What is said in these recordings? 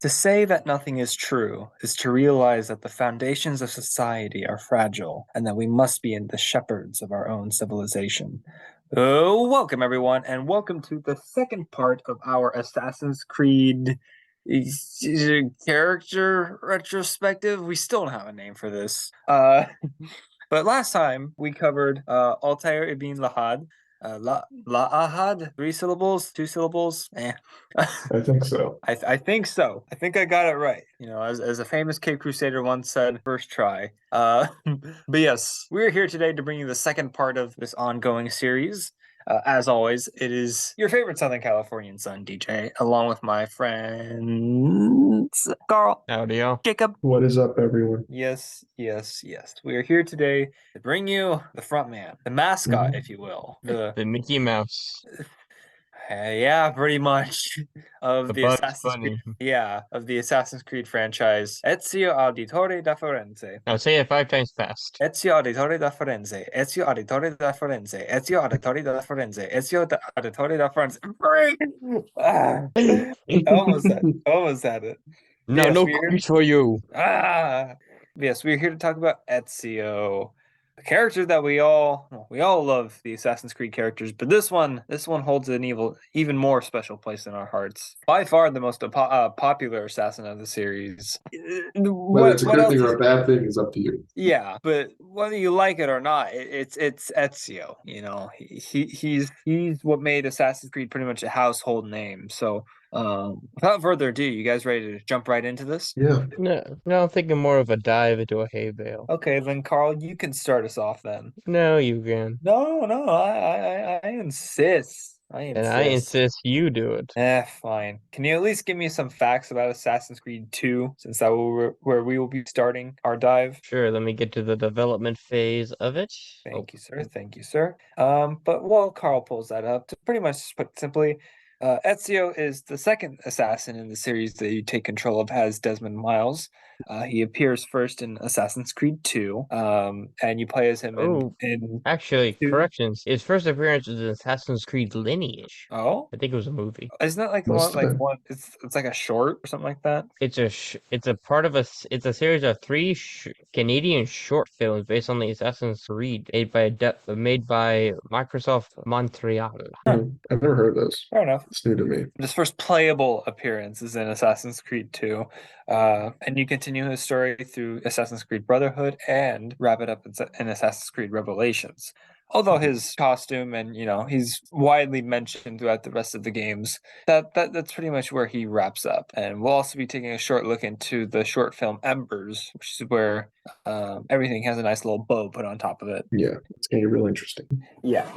To say that nothing is true is to realize that the foundations of society are fragile and that we must be the shepherds of our own civilization. Welcome, everyone, and welcome to the second part of our Assassin's Creed character retrospective. We still don't have a name for this. But last time we covered Altair ibn Lahad. Lahad, 3 syllables, 2 syllables. I think so. I think so. I think I got it right. You know, as a famous Cape Crusader once said, first try. But yes, we're here today to bring you the second part of this ongoing series. As always, it is your favorite Southern Californian son, DJ, along with my friends Carl, Howdy, y'all. Jacob. What is up, everyone? Yes. We are here today to bring you the front man, the mascot, if you will. The Mickey Mouse. Yeah, pretty much of The the Bugs Assassin's Creed. Bunny. Yeah, of the Assassin's Creed franchise. Ezio Auditore da Firenze. Now say it 5 times fast. Ezio Auditore da Firenze. Ezio Auditore da Firenze. Ezio Auditore da Firenze. Auditore da Firenze. Ah, almost had it. No, Yes, no we're cookies for you. Yes, we're here to talk about Ezio. A character that we all love, the Assassin's Creed characters, but this one holds an even more special place in our hearts. By far the most popular assassin of the series. Whether it's a good thing or a bad thing is up to you. Yeah, but whether you like it or not, it's Ezio. You know, he's what made Assassin's Creed pretty much a household name. So without further ado, you guys ready to jump right into this? Yeah. No, I'm thinking more of a dive into a hay bale. Okay, then Carl, you can start us off then. No, you can. No, I insist. And I insist you do it. Fine. Can you at least give me some facts about Assassin's Creed 2, since that where we will be starting our dive? Sure, let me get to the development phase of it. Thank you, sir. But while Carl pulls that up, to pretty much put simply, Ezio is the second assassin in the series that you take control of as Desmond Miles. He appears first in Assassin's Creed 2, and you play as him in Actually, 2. corrections. His first appearance was in Assassin's Creed Lineage. Oh, I think it was a movie. isn't that like Must have been. one? It's like a short or something like that. It's a part of it's a series of 3 Canadian short films based on the Assassin's Creed made by Microsoft Montreal. Huh. I've never heard of those. Fair enough. It's new to me. His first playable appearance is in Assassin's Creed 2, and you continue his story through Assassin's Creed Brotherhood and wrap it up in Assassin's Creed Revelations. Although his costume and he's widely mentioned throughout the rest of the games, that's pretty much where he wraps up. And we'll also be taking a short look into the short film Embers, which is where everything has a nice little bow put on top of it. Yeah, it's gonna be real interesting. Yeah.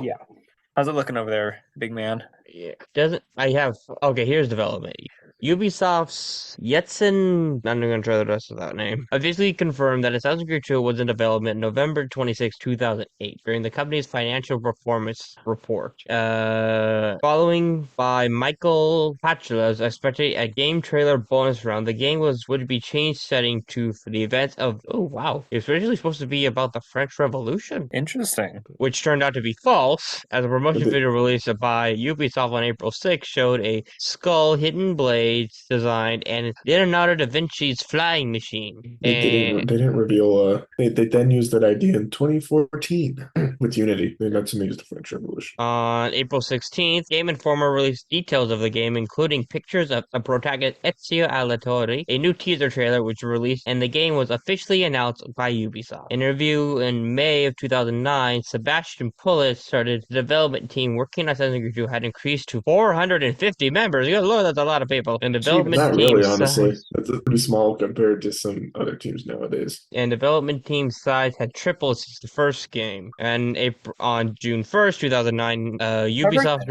How's it looking over there, big man? Yeah. Here's development. Ubisoft's Yetsin, I'm not going to try the rest of that name, officially confirmed that Assassin's Creed 2 was in development November 26, 2008, during the company's financial performance report. Following by Michael Patchela's especially a game trailer bonus round, the game would be changed setting for the events of, it was originally supposed to be about the French Revolution. Interesting. Which turned out to be false, as a promotion video released by Ubisoft on April 6 showed a skull, hidden blades designed, and Leonardo da Vinci's flying machine. They didn't reveal. They then used that idea in 2014 with Unity. They meant to use the French Revolution. On April 16th, Game Informer released details of the game, including pictures of the protagonist Ezio Auditore, a new teaser trailer which was released, and the game was officially announced by Ubisoft. In a review in May of 2009, Sebastian Pullet started the development team working on Assassin's Creed 2 had increased to 450 members. Good lord, that's a lot of people. And development Not team really, honestly. That's pretty small compared to some other teams nowadays. And development team size had tripled since the first game. And on June 1st, 2009, Ubisoft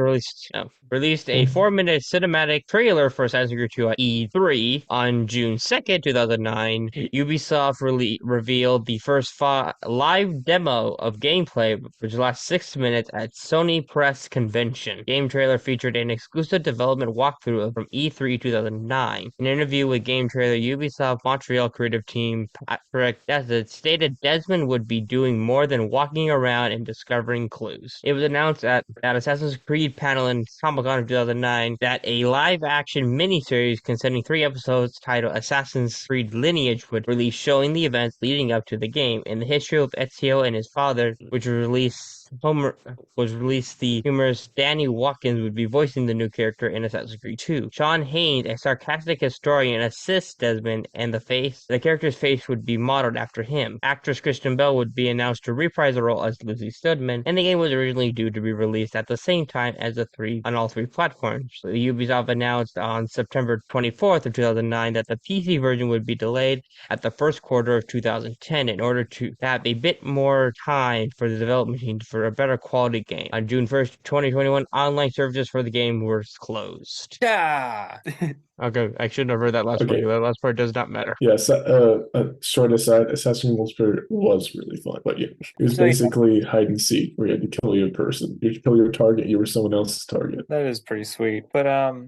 released a 4-minute cinematic trailer for Assassin's Creed 2 at E3. On June 2nd, 2009, Ubisoft revealed the first live demo of gameplay, which lasts 6 minutes at Sony Press Convention. Game trailer featured an exclusive development walkthrough from E3 Creed 2009. In an interview with Game Trailer, Ubisoft Montreal creative team stated Desmond would be doing more than walking around and discovering clues. It was announced at Assassin's Creed panel in Comic-Con of 2009 that a live-action miniseries consisting 3 episodes titled Assassin's Creed Lineage would release, showing the events leading up to the game. In the history of Ezio and his father, which was released, the humorous Danny Watkins would be voicing the new character in Assassin's Creed 2. Sean Haynes, a sarcastic historian, assists Desmond, and the character's face would be modeled after him. Actress Kristen Bell would be announced to reprise the role as Lizzie Studman, and the game was originally due to be released at the same time as on all 3 platforms. So Ubisoft announced on September 24th of 2009 that the PC version would be delayed at the first quarter of 2010 in order to have a bit more time for the development team for a better quality game. On June 1st, 2021, online services for the game were closed. Yeah. Okay, I shouldn't have read that last part. Okay. That last part does not matter. Yeah, short aside, Assassin's Creed was really fun, but yeah, it was So, yeah. basically hide and seek where you had to kill your person. You kill your target, you were someone else's target. That is pretty sweet. But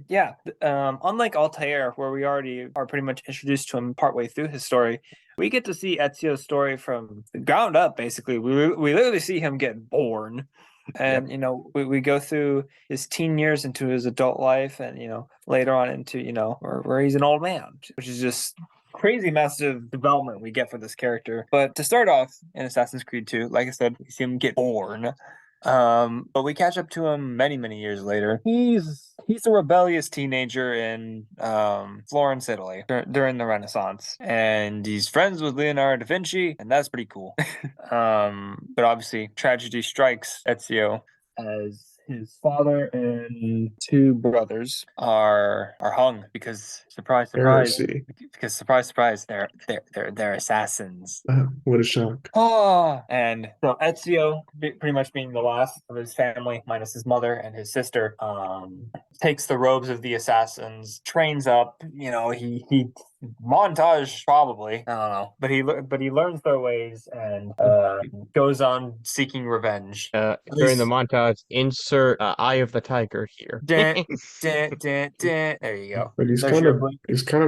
yeah, unlike Altair, where we already are pretty much introduced to him partway through his story, we get to see Ezio's story from the ground up, basically. We literally see him get born. And, you know, we go through his teen years into his adult life and, you know, later on into, you know, where he's an old man, which is just crazy massive development we get for this character. But to start off in Assassin's Creed 2, like I said, we see him get born. But we catch up to him many years later. He's a rebellious teenager in Florence, Italy during the Renaissance, and he's friends with Leonardo da Vinci, and that's pretty cool. But obviously tragedy strikes Ezio as his father and 2 brothers are hung because surprise Heresy. surprise they're assassins. What a shock. Oh, and so Ezio, pretty much being the last of his family, minus his mother and his sister, takes the robes of the assassins, trains up. You know, he montage probably, I don't know, but he learns their ways and goes on seeking revenge. During the montage, insert Eye of the Tiger here. There you go. But he's There's kind your of blink.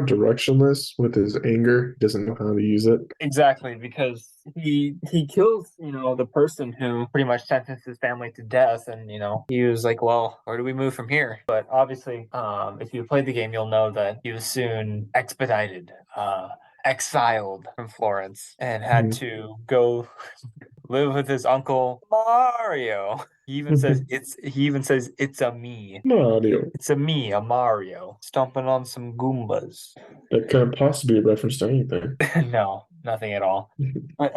directionless with his anger. He doesn't know how to use it. Exactly, because he kills, you know, the person who pretty much sentenced his family to death, and you know, he was like, well, where do we move from here? But obviously, if you played the game, you'll know that he was soon expedited, exiled from Florence, and had to go live with his uncle Mario. He even says it's a me. Mario. It's a me, a Mario, stomping on some Goombas. That can't possibly be a reference to anything. No, nothing at all. But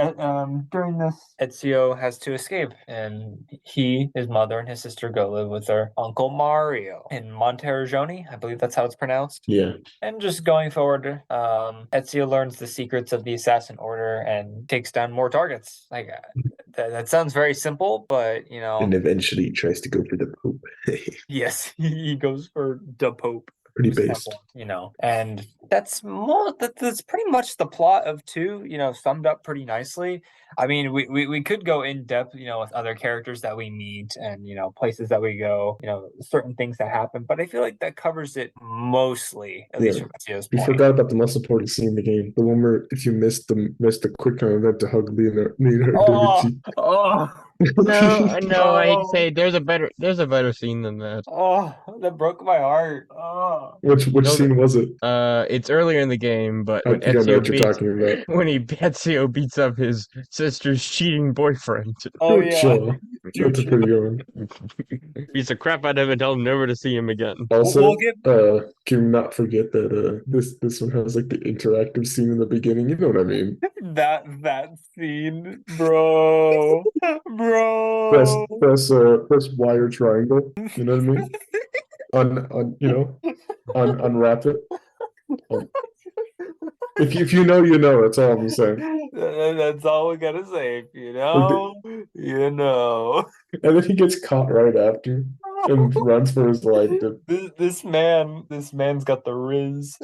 during this, Ezio has to escape, and he, his mother, and his sister go live with their uncle Mario in Monteriggioni. I believe that's how it's pronounced. Yeah. And just going forward, Ezio learns the secrets of the Assassin Order and takes down more targets. Like that sounds very simple, but you know. And eventually he tries to go for the Pope. Yes, he goes for the Pope. Pretty based. You know, and that's pretty much the plot of 2, you know, summed up pretty nicely. I mean, we could go in depth, you know, with other characters that we meet and, you know, places that we go, you know, certain things that happen, but I feel like that covers it mostly, at least from Ezio's We point. forgot about the most important scene in the game. The one where if you missed the quick time event to hug Leonardo da Vinci. No, I'd say there's a better scene than that. Oh, that broke my heart. Oh. Which scene was it? It's earlier in the game, but I think I know what you're talking about. when Ezio beats up his sister's cheating boyfriend. Oh yeah. Sure. That's a pretty good one. Beats the crap out of him and tells him never to see him again. Also, can you not forget that this one has like the interactive scene in the beginning. You know what I mean? That scene, bro. Press Y or triangle. You know what I mean? Unwrap it. If you know, you know. That's all I'm saying. That's all we gotta say. You know, you know. And then he gets caught right after and runs for his life. This man's got the riz.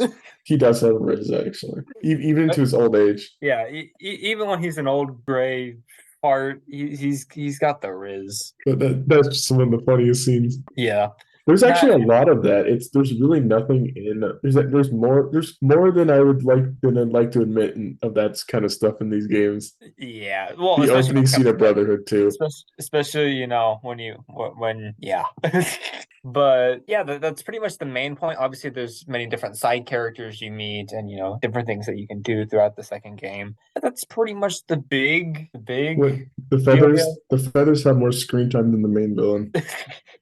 He does have riz, actually, even into his old age. Yeah, even when he's an old gray fart, he's got the riz. But that's just one of the funniest scenes. Yeah. There's That actually a lot of that. There's really nothing in there's more than I'd like to admit of that kind of stuff in these games. yeah, well, The especially when opening it scene comes of to Brotherhood too. especially when yeah. But yeah, that's pretty much the main point. Obviously, there's many different side characters you meet, and different things that you can do throughout the second game. But that's pretty much the What big the dealio. feathers have more screen time than the main villain.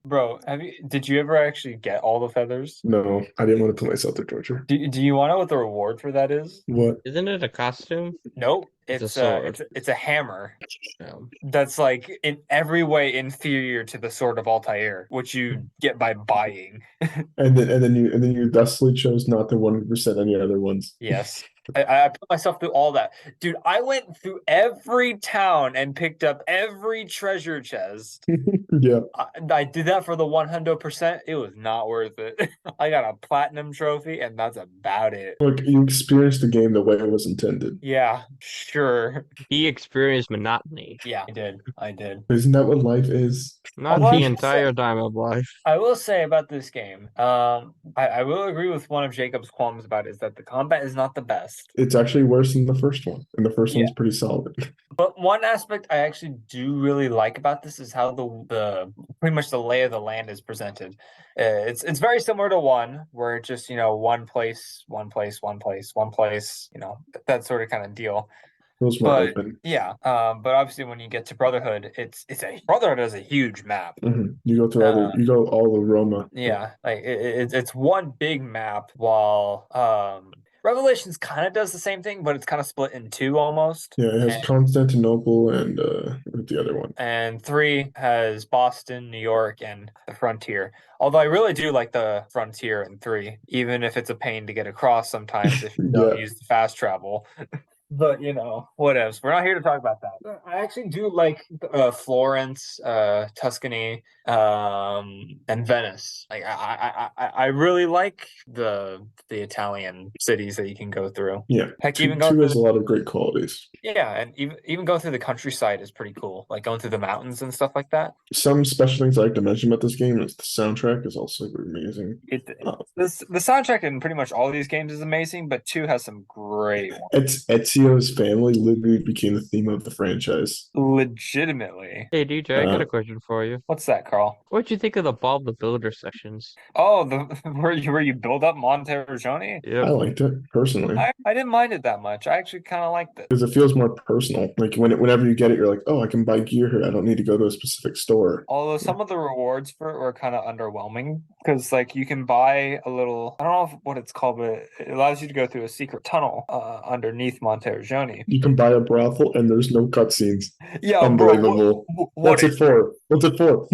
Bro, did you ever actually get all the feathers? No, I didn't want to put myself through torture. Do you want to know what the reward for that is? What? Isn't it a costume? Nope. It's a It's sword. it's a hammer Um, that's like in every way inferior to the sword of Altair, which you get by buying. And then you thusly chose not to 100% any other ones. Yes. I put myself through all that. Dude, I went through every town and picked up every treasure chest. Yeah. I did that for the 100%. It was not worth it. I got a platinum trophy, and that's about it. Look, you experienced the game the way it was intended. Yeah, sure. he experienced monotony. Yeah, I did. I did. Isn't that what life is? Not Well, the entire time of life. I will say about this game, I will agree with one of Jacob's qualms about it, is that the combat is not the best. It's actually worse than the first one, and the first Yeah. one's pretty solid. But one aspect I actually do really like about this is how the pretty much the lay of the land is presented. It's very similar to one, where it's just one place, one place, one place, one place, that sort of kind of deal. Feels more But open. yeah, but obviously when you get to Brotherhood, Brotherhood is a huge map. You go through you go all of Roma. Yeah, like it's one big map, while Revelations kind of does the same thing, but it's kind of split in two almost. Yeah, it has Constantinople and what's the other one? And 3 has Boston, New York, and the Frontier. Although I really do like the Frontier in 3, even if it's a pain to get across sometimes if you don't Yeah. use the fast travel. But whatevs. We're not here to talk about that. I actually do like Florence, Tuscany, and Venice. Like I really like the Italian cities that you can go through. Yeah. Heck, Two, even go two through has a lot of great qualities. yeah, and even go through the countryside is pretty cool. Like going through the mountains and stuff like that. Some special things I like to mention about this game is the soundtrack is also amazing. The soundtrack in pretty much all of these games is amazing, but 2 has some great ones. It's Ezio's family literally became the theme of the franchise. Legitimately. Hey DJ, I got a question for you. What's that, Carl? What'd you think of the Bob the Builder sections? Oh, the where you build up Monterrey? I Yep. liked it personally I didn't mind it that much. I actually kind of liked it. because it feels more personal. Like whenever you get it, you're like, oh, I can buy gear here. I don't need to go to a specific store. Although some of the rewards for it were kind of underwhelming, because like you can buy a little, I don't know what it's called, but it allows you to go through a secret tunnel underneath Monterrey. You can buy a brothel and there's no cutscenes. Yeah, Unbelievable. bro. What's it for? What's it for?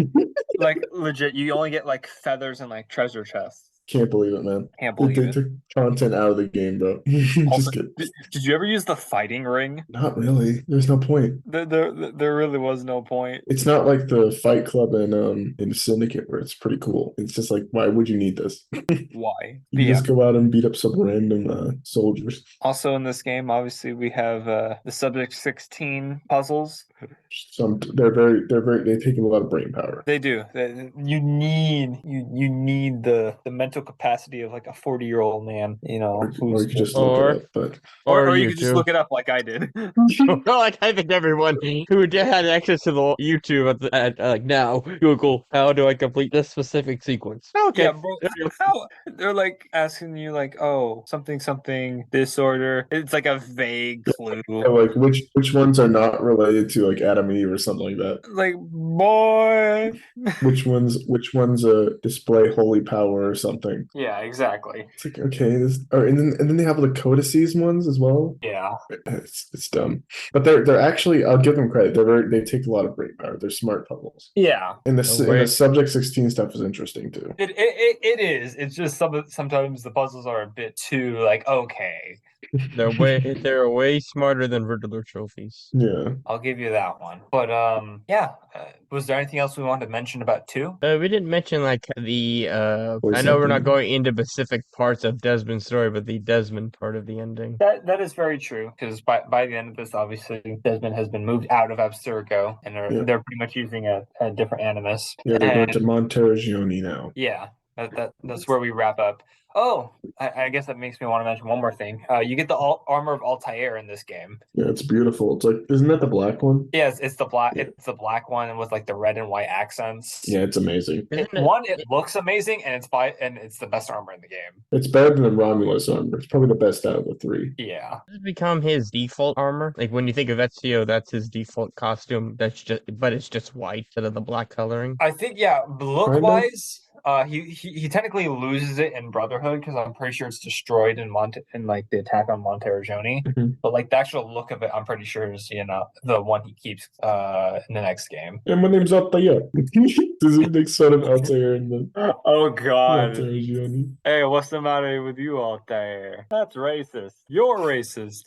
Like legit, you only get like feathers and like treasure chests. Can't believe it, man. Can't They believe it. took content out of the game, bro. Also, Just kidding. did you ever use the fighting ring? Not really. There's no point. There really was no point. It's not like the Fight Club in Syndicate where it's pretty cool. It's just like, why would you need this? Why? You Yeah. just go out and beat up some random soldiers. Also in this game, obviously, we have the Subject 16 puzzles. They take a lot of brain power. They do. You need the mental capacity of like a 40-year-old man, Or who's you could just Or- look it up, but or you could just YouTube. look it up like I did. Like I think everyone who had access to the YouTube at like now Google how do I complete this specific sequence? Okay. Yeah, bro. How they're like asking you like, oh, something disorder. It's like a vague clue. like which ones are not related to like Adam and Eve or something like that. Like, boy. Which ones display holy power or something. Yeah, exactly. It's like okay, and then they have the codices ones as well. Yeah. It's dumb, but they're actually I'll give them credit. They take a lot of brain power. They're smart puzzles. Yeah. And Oh, the wait. subject 16 stuff is interesting too. It is. It's just sometimes the puzzles are a bit too like okay. They're way smarter than Riddler trophies. Yeah. I'll give you that one. But yeah, was there anything else we wanted to mention about 2? We didn't mention like the I Voice know we're not acting. going into specific parts of Desmond's story, but the Desmond part of the ending. That is very true because by the end of this, obviously Desmond has been moved out of Abstergo and Yeah. they're pretty much using a different animus. Yeah, they're going to And Montergioni now. yeah, that's where we wrap up. Oh, I guess that makes me want to mention one more thing. You get the armor of Altair in this game. Yeah, it's beautiful. It's like, isn't that the black one? Yeah, it's the black. Yeah. It's the black one with like the red and white accents. Yeah, it's amazing. It looks amazing, and it's the best armor in the game. It's better than the Romulus armor. It's probably the best out of the 3. Yeah, Does it become his default armor? Like when you think of Ezio, that's his default costume. But it's just white instead of the black coloring. I think look Kinda. wise, he technically loses it in Brotherhood because I'm pretty sure it's destroyed in like the attack on Montergioni. Mhm. But like the actual look of it, I'm pretty sure is the one he keeps in the next game. And my name's Altair. Does he make fun of Altair in the Oh God! Montergioni? Hey, what's the matter with you out there? That's racist. You're racist.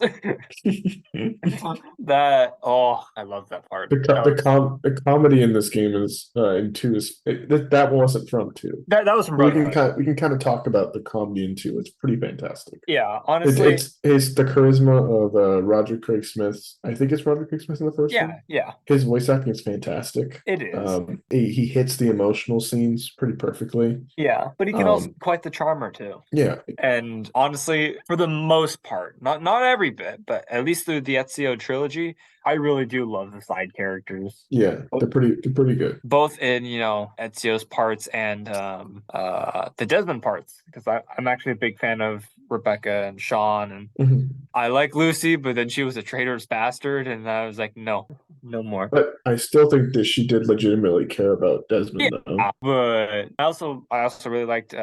I love that part. The comedy in this game is in 2 is that wasn't from 2. That was from We Brotherhood. can kind of talk about the comedy in 2. It's pretty fantastic. Yeah, honestly, It's the charisma of Roger Craig Smith. I think it's Roger Craig Smith in the first one. yeah, His voice acting is fantastic. it is. He hits the emotional scenes pretty perfectly. Yeah, but he can also quite the charmer too. Yeah, And honestly, for the most part, not every bit, but at least through the Ezio trilogy, I really do love the side characters. yeah, they're pretty good. Both in, Ezio's parts and the Desmond parts, because I'm actually a big fan of Rebecca and Sean, and Mhm. I like Lucy, but then she was a traitorous bastard, and I was like, no more. But I still think that she did legitimately care about Desmond, though. But I also really liked.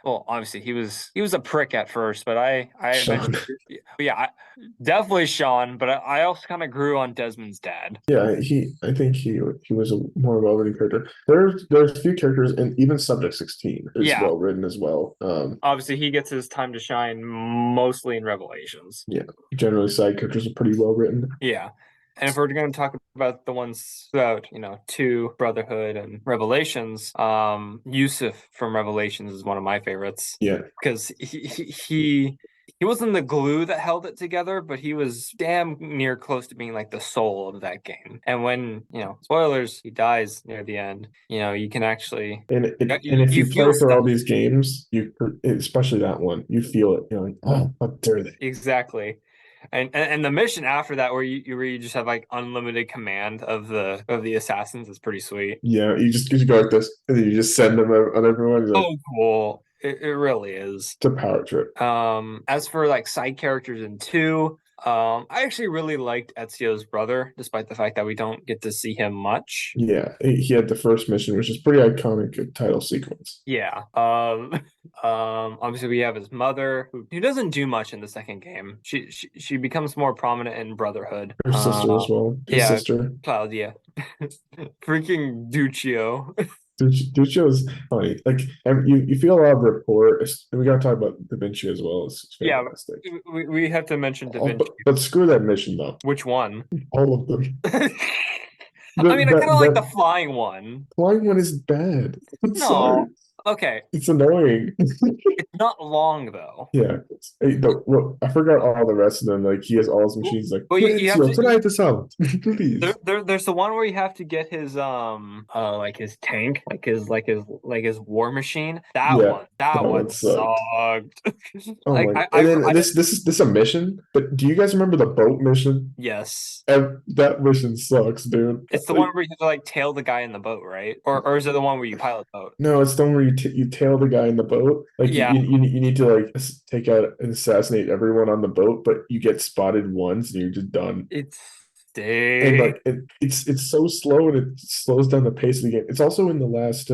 Well, obviously he was a prick at first, but I Sean. definitely Sean. But I also kind of grew on Desmond's dad. Yeah, I think he was a more well-written character. There's a few characters, and even Subject 16 is well written as well. Obviously he gets his time to shine mostly in Revelations. Yeah, generally side characters are pretty well written. Yeah. And if we're going to talk about the ones throughout, 2, Brotherhood and Revelations, Yusuf from Revelations is one of my favorites. Yeah, because he wasn't the glue that held it together, but he was damn near close to being like the soul of that game. And when, spoilers, he dies near the end, you can actually and if you play for all these games, especially that one, you feel it. You're like, oh, how dare they? Exactly. And the mission after that, where you just have like unlimited command of the assassins, is pretty sweet. Yeah, you go like this, and then you just send them on everyone. Like, oh, cool! It really is. It's a power trip. As for like side characters in 2, I actually really liked Ezio's brother, despite the fact that we don't get to see him much. Yeah, he had the first mission, which is pretty iconic title sequence. Yeah. Obviously we have his mother, who doesn't do much in the second game. She becomes more prominent in Brotherhood. Her sister as well. His sister, Claudia. Freaking Duccio. Duccio is funny. Like you feel a lot of rapport. And we gotta talk about Da Vinci as well. It's fantastic. Yeah, we have to mention Da Vinci. But screw that mission though. Which one? All of them. I kind of like the flying one. Flying one is bad. No. Okay. It's annoying. It's not long though. Yeah. I forgot all the rest of them. Like he has all his machines. Like, you have to tonight this out, please. There's the one where you have to get his like his tank, like his war machine. That one sucked. Oh my! This is a mission. But do you guys remember the boat mission? Yes. That mission sucks, dude. It's the one where you have to like tail the guy in the boat, right? Or is it the one where you pilot the boat? No, it's the one where you tail the guy in the boat. Like you need to like take out and assassinate everyone on the boat, but you get spotted once and you're just done. It's And Dang. like it's so slow and it slows down the pace of the game. It's also in the last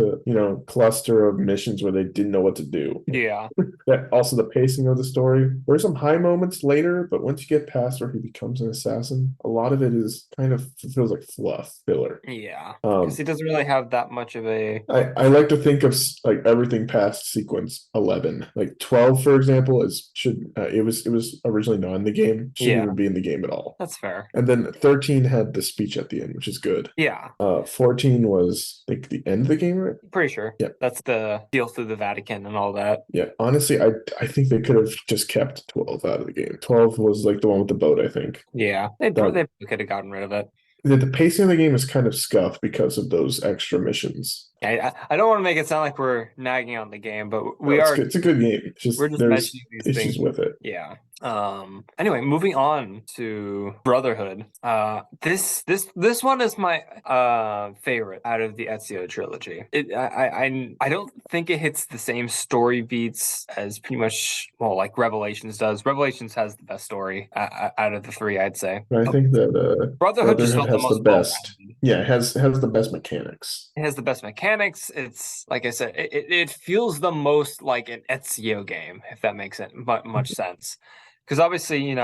cluster of missions where they didn't know what to do. Yeah. That also the pacing of the story. There are some high moments later, but once you get past where he becomes an assassin, a lot of it is kind of feels like fluff filler. Yeah. Because he doesn't really have that much of a. I like to think of like everything past sequence 11. Like 12, for example, it was originally not in the game, shouldn't Yeah, even be in the game at all. that's fair. And then 13 had the speech at the end, which is good. Yeah, 14 was like the end of the game, right? pretty sure. Yeah. That's the deal through the Vatican and all that. Yeah, honestly, I think they could have just kept 12 out of the game. 12 was like the one with the boat, I think. Yeah, they could have gotten rid of it. The pacing of the game is kind of scuffed because of those extra missions. I don't want to make it sound like we're nagging on the game, but No, we it's are. good. It's a good game. It's just We're just there's mentioning these issues things. with it. Yeah. Anyway, moving on to Brotherhood. This one is my favorite out of the Ezio trilogy. I don't think it hits the same story beats as pretty much, well, like Revelations does. Revelations has the best story out of the three, I'd say. But I think that Brotherhood just felt the has the most best. well-rounded. Yeah, it has the best mechanics. It has the best mechanics. It's like I said, it feels the most like an Ezio game, if that makes it much sense. Because obviously, in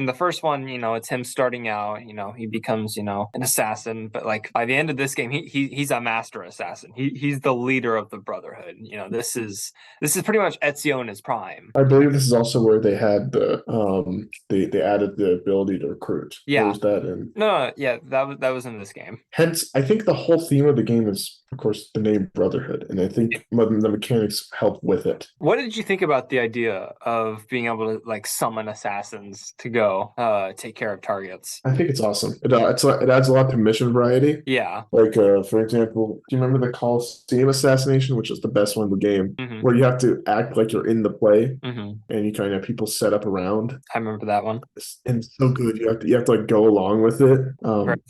the first one, it's him starting out. He becomes, an assassin. But like by the end of this game, he's a master assassin. He's the leader of the Brotherhood. This is pretty much Ezio in his prime. I believe this is also where they had they added the ability to recruit. Yeah. Or was that in? No, yeah, that was in this game. Hence, I think the whole theme of the game is, of course, the name Brotherhood, and I think the mechanics help with it. What did you think about the idea of being able to like summon assassins to go take care of targets? I think it's awesome. It adds a lot to mission variety. Yeah. Like, for example, do you remember the Coliseum assassination, which is the best one in the game, Mhm. where you have to act like you're in the play Hmm. and you kind of have people set up around? I remember that one. And it's so good. You have to like go along with it.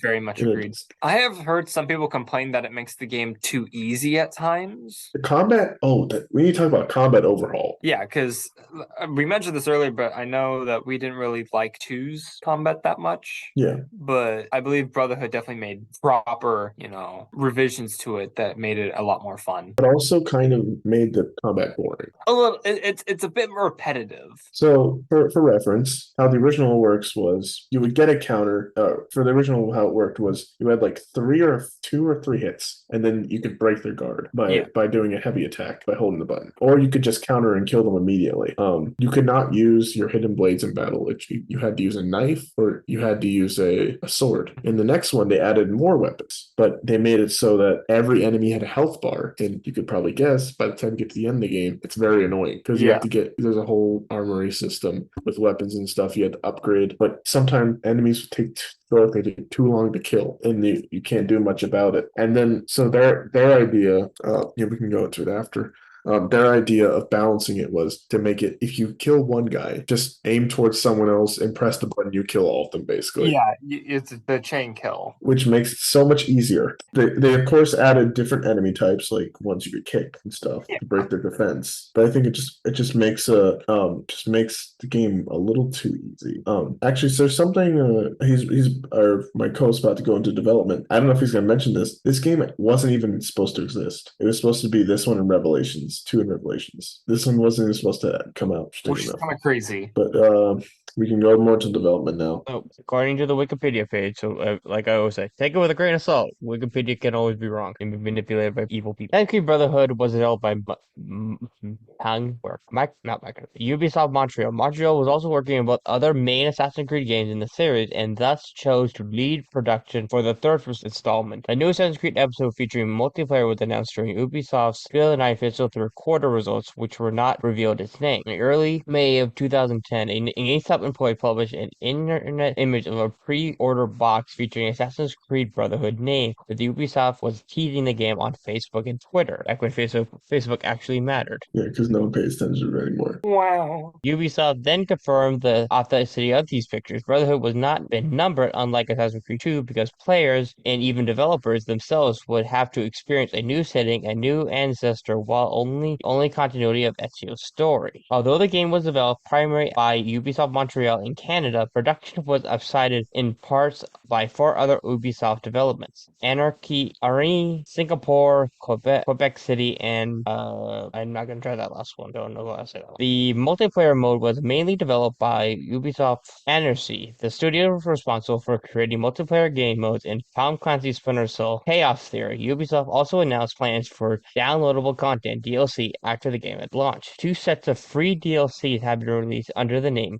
Very much and agreed. I have heard some people complain that it makes the game too easy at times. The combat. We need to talk about combat overhaul. Yeah, because we mentioned this earlier, but I know that we didn't really like 2's combat that much. Yeah. But I believe Brotherhood definitely made proper, revisions to it that made it a lot more fun. But also kind of made the combat boring. A little, it's a bit repetitive. So for reference, how the original works was you would get a counter. For the original, how it worked was you had like 2 or 3 hits, and then you could break their guard by doing a heavy attack by holding the button, or you could just counter and kill them immediately. You could not use your hidden blades in battle. You had to use a knife or you had to use a sword. In the next one, they added more weapons, but they made it so that every enemy had a health bar, and you could probably guess by the time you get to the end of the game, it's very annoying because you have to there's a whole armory system with weapons and stuff you had to upgrade, but sometimes enemies feel like they take too long to kill and you can't do much about it. And then so their idea, we can go into it after. Their idea of balancing it was to make it, if you kill one guy, just aim towards someone else and press the button, you kill all of them, basically. Yeah, it's the chain kill. Which makes it so much easier. They of course added different enemy types, like ones you could kick and stuff to break their defense. But I think it just makes the game a little too easy. Actually, so there's something my co-host about to go into development. I don't know if he's gonna mention this. This game wasn't even supposed to exist. It was supposed to be this one in Revelations. 2 in Revelations. This one wasn't even supposed to come out. Which is kind of crazy. But we can go more to development now. So, according to the Wikipedia page, so like I always say, take it with a grain of salt. Wikipedia can always be wrong and be manipulated by evil people. Assassin's Creed Brotherhood was developed by Ubisoft Montreal. Montreal was also working on other main Assassin's Creed games in the series, and thus chose to lead production for the third installment. A new Assassin's Creed episode featuring multiplayer was announced during Ubisoft's Spiel der official through quarter results, which were not revealed its name. In early May of 2010, an GameStop employee published an internet image of a pre-order box featuring Assassin's Creed Brotherhood name, but Ubisoft was teasing the game on Facebook and Twitter, back when Facebook actually mattered. Yeah, because no one pays attention to it anymore. Wow. Ubisoft then confirmed the authenticity of these pictures. Brotherhood was not been numbered, unlike Assassin's Creed 2, because players and even developers themselves would have to experience a new setting, a new ancestor, while only only continuity of Ezio's story. Although the game was developed primarily by Ubisoft Montreal in Canada, production was subsided in parts by 4 other Ubisoft developments: Anarchy, Arena, Singapore, Quebec City, and I'm not gonna try that last one. Don't know what I said. The multiplayer mode was mainly developed by Ubisoft Anarchy, the studio responsible for creating multiplayer game modes in Tom Clancy's Splinter Cell Chaos Theory. Ubisoft also announced plans for downloadable content DLC after the game had launched. 2 sets of free DLCs have been released under the name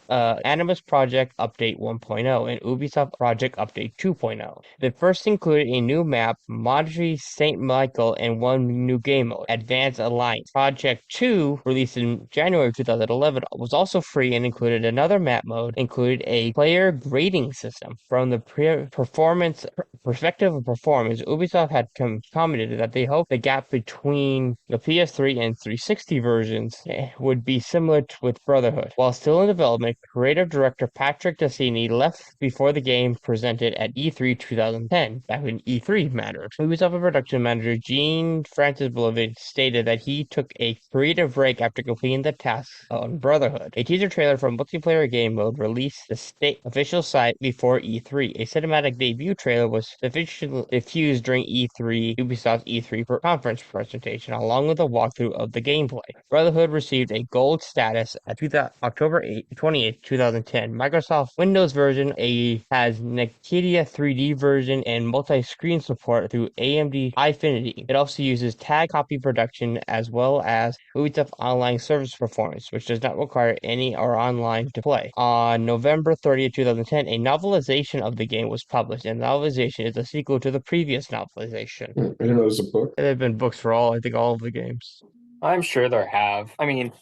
Animus Project Update 1.0 and Ubisoft Project Update 2.0. The first included a new map, Monterey St. Michael, and 1 new game mode, Advanced Alliance. Project 2, released in January 2011, was also free and included another map mode, included a player grading system. From the perspective of performance, Ubisoft had commented that they hoped the gap between the PS3 and 360 versions would be similar with Brotherhood. While still in development, creative director Patrick Dassini left before the game presented at E3 2010, back when E3 mattered. Ubisoft production manager Jean Francis Bolivic stated that he took a creative break after completing the tasks on Brotherhood. A teaser trailer for multiplayer game mode released the state official site before E3. A cinematic debut trailer was officially diffused during Ubisoft's E3 conference presentation, along with a walkthrough of the gameplay. Brotherhood received a gold status at October 28, 2010. Microsoft Windows version has Nvidia 3D version and multi-screen support through AMD Eyefinity. It also uses tag copy production as well as Ubisoft Online Service Performance, which does not require any or online to play. On November 30th, 2010, a novelization of the game was published, and the novelization is a sequel to the previous novelization. I didn't know it was a book. There have been books for I think all of the games. I'm sure there have. I mean,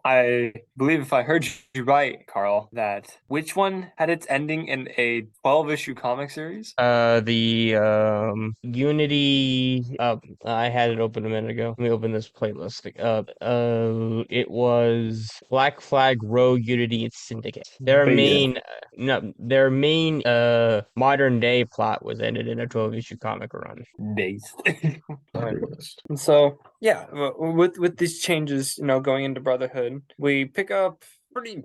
I believe if I heard you right, Carl, that which one had its ending in a 12-issue comic series? The Unity. I had it open a minute ago. Let me open this playlist. It was Black Flag, Rogue, Unity, and Syndicate. Their main modern day plot was ended in a 12-issue comic run. Based. I'll be honest. So yeah, with these changes, going into Brotherhood, we pick up pretty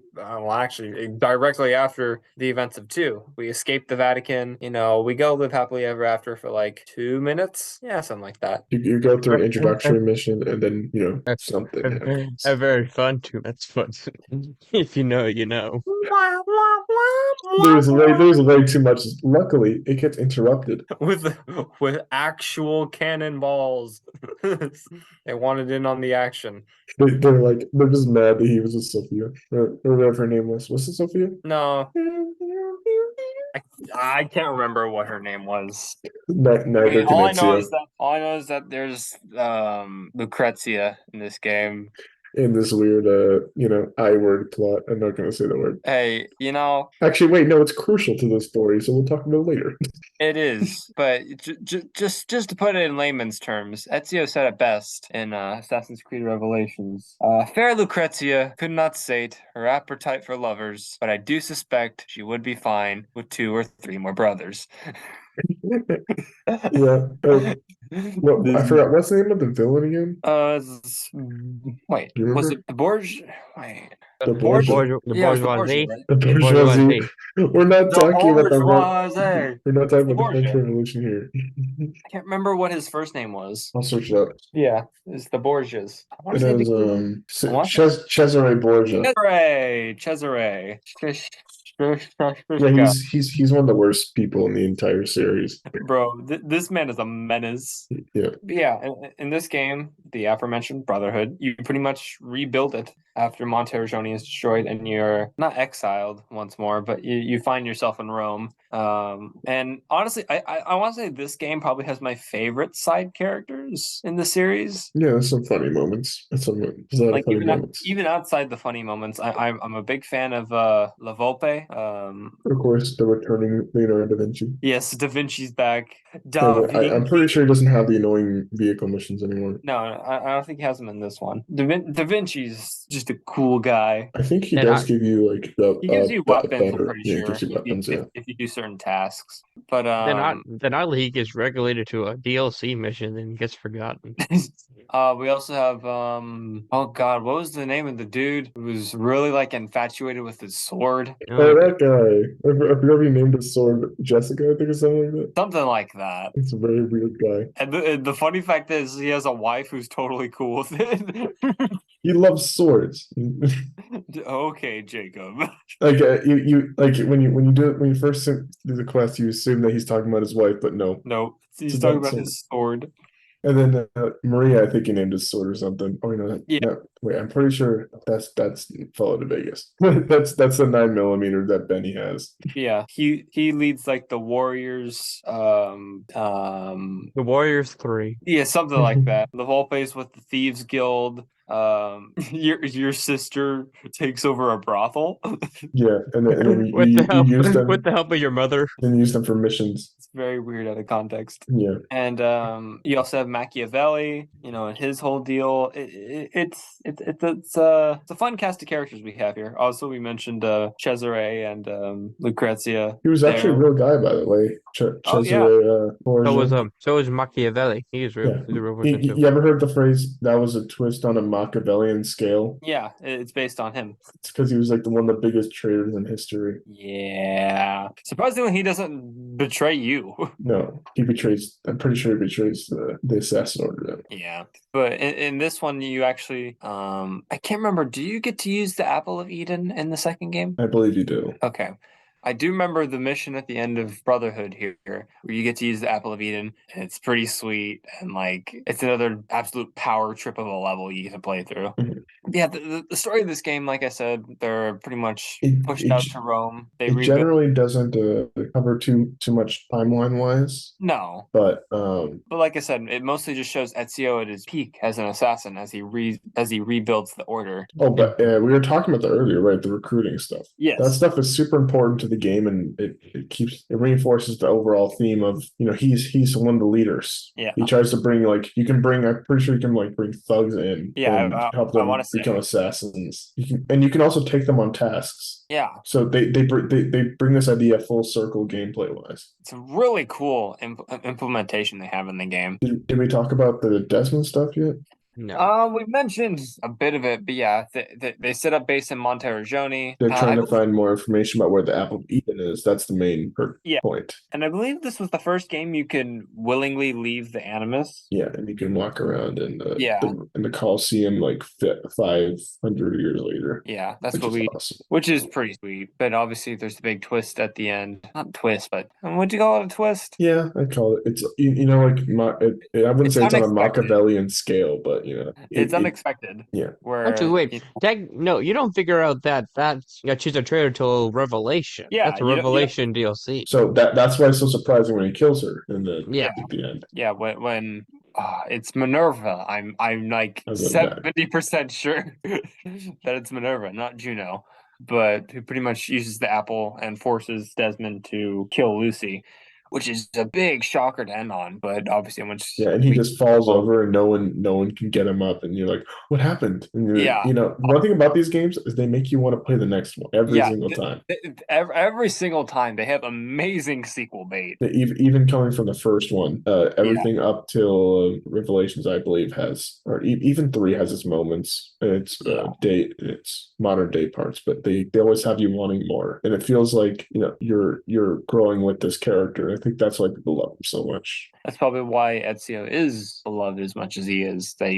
actually directly after the events of 2. We escape the Vatican. We go live happily ever after for like 2 minutes. Yeah, something like that. You go through an introductory mission and then something happens. A very fun too. That's fun. If you know, you know. There's way too much. Luckily, it gets interrupted with actual cannonballs. They wanted in on the action. They're just mad that he was with Sophia or whatever her name was. Was it Sophia? No, I can't remember what her name was. Neither can all I know Ezio. is that there's Lucrezia in this game. In this weird I word plot. I'm not gonna say the word. Hey, Actually, wait, no, it's crucial to the story, so we'll talk about it later. It is, but just to put it in layman's terms, Ezio said it best in Assassin's Creed Revelations. Fair Lucrezia could not sate her appetite for lovers, but I do suspect she would be fine with 2 or 3 more brothers. Yeah. I forgot what's the name of the villain again. Wait, was it the Borgia? Wait, The bourgeoisie. The yeah, it was the bourgeoisie. Borgia, right? The bourgeoisie. We're not talking about bourgeoisie. We're not talking The about the French Borgia. Revolution here. I can't remember what his first name was. I'll search it up. Yeah, it's the Borgias. It has Cesare Borgia. Cesare. Yeah, he's one of the worst people in the entire series. Bro, this man is a menace. Yeah. Yeah, in this game, the aforementioned Brotherhood, you pretty much rebuild it after Monterey is destroyed, and you're not exiled once more, but you find yourself in Rome. And honestly, I want to say this game probably has my favorite side characters in the series. Yeah, there's some funny moments. There's a lot of funny moments. Even outside the funny moments, I'm a big fan of La Volpe. Of course, the returning Leonardo da Vinci. Yes, Da Vinci's back. I'm pretty sure he doesn't have the annoying vehicle missions anymore. No, I don't think he has them in this one. Da Vinci's just a cool guy. I think he does give you he gives you weapons. I'm pretty he sure. gives you weapons. If you do certain tasks, but then oddly he gets regulated to a DLC mission and gets forgotten. We also have oh god, what was the name of the dude who was really like infatuated with his sword? Oh, Okay. that guy. I forgot he named his sword Jessica, I think, or something like that. Something like that. It's a very weird guy. And the funny fact is he has a wife who's totally cool with it. He loves swords. Okay, Jacob. Like you like when you first do the quest, you assume that he's talking about his wife, but no, No, it's he's talking about about sword. his sword. And then Maria, I think he named his sword or something. Oh, Yeah, no, wait, I'm pretty sure that's Fallout to Vegas. That's the 9mm that Benny has. yeah. He leads like the warriors. The Warriors 3. Yeah, something like that. The whole place with the Thieves Guild. Your sister takes over a brothel. Yeah, and then With the you help use with them the help of your mother. and use them for missions. It's very weird out of context. Yeah, And you also have Machiavelli, and his whole deal. It's a fun cast of characters we have here. Also, we mentioned Cesare and Lucrezia he was actually a there. real guy, by the way. Oh yeah, Cesare Borgia. So was Machiavelli. He is real. Yeah, He's a real person too. you ever heard the phrase that was a twist on a Machiavellian scale? yeah. It's based on him. It's because he was like one of the biggest traitors in history. Yeah. Surprisingly, he doesn't betray you. No, he betrays. I'm pretty sure he betrays the assassin order. Yeah. But in this one, you actually, I can't remember. Do you get to use the Apple of Eden in the second game? I believe you do. Okay. I do remember the mission at the end of Brotherhood here, where you get to use the Apple of Eden, and it's pretty sweet, and like it's another absolute power trip of a level you get to play through. Mhm. Yeah, the story of this game, like I said, they're pretty much It pushed it, out to Rome. They it rebuilt. generally doesn't cover too much timeline wise, No, but but like I said, it mostly just shows Ezio at his peak as an assassin as he rebuilds the order. oh, but we were talking about that earlier, right? The recruiting stuff. That Yes. stuff is super important to the game, and it reinforces the overall theme of he's one of the leaders. Yeah. He tries to bring I'm pretty sure you can bring thugs in Yeah, and help I them want to say. become assassins. You can also take them on tasks. Yeah, So they bring this idea full circle gameplay wise. it's a really cool implementation they have in the game. Did we talk about the Desmond stuff yet? No. We mentioned a bit of it, but yeah, they set up base in Monteriggioni. They're trying I to find more information about where the Apple of Eden is. That's the main Yeah. point. And I believe this was the first game you could willingly leave the Animus. Yeah, and you can walk around in Yeah. in the Coliseum like 500 years later. Yeah, that's Which what is we, awesome. which is pretty sweet. But obviously, there's the big twist at the end. Not twist, but what'd you call it? A twist? Yeah, I call it. It's I wouldn't It's say it's on a unexpected. Machiavellian scale, but It's unexpected. yeah. Where Actually, wait. No, you don't figure out that's she's a traitor till Revelation. Yeah, That's a you don't- Revelation DLC. So that's why it's so surprising when he kills her Yeah. at the end. yeah, when it's Minerva. I'm like I was like, 70% sure that it's Minerva, not Juno. But who pretty much uses the apple and forces Desmond to kill Lucy, which is a big shocker to end on. But obviously, once yeah, and he just falls over, and no one can get him up, and you're like, what happened? And Yeah. one thing about these games is they make you want to play the next one every Yeah, single time. every single time they have amazing sequel bait. Even coming from the first one, everything up till Revelations, I believe, has, or even 3 has its moments, and its modern day parts, but they always have you wanting more, and it feels like you're growing with this character. I think that's why people love him so much. That's probably why Ezio is beloved as much as he is. That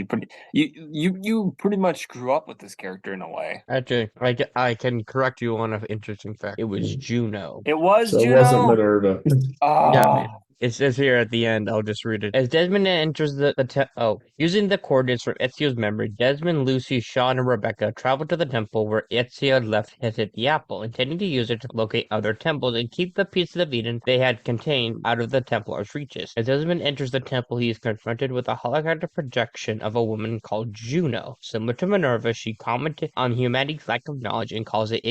you pretty much grew up with this character in a way. Actually, I can correct you on an interesting fact. It was Juno. It was So it Juno. wasn't Minerva. Yeah, Oh, man. It says here at the end, I'll just read it. As Desmond enters using the coordinates from Ezio's memory, Desmond, Lucy, Sean, and Rebecca travel to the temple where Ezio had left hidden the apple, intending to use it to locate other temples and keep the pieces of Eden they had contained out of the Templar's reaches. As Desmond enters the temple, he is confronted with a holographic projection of a woman called Juno. Similar to Minerva, she commented on humanity's lack of knowledge and calls it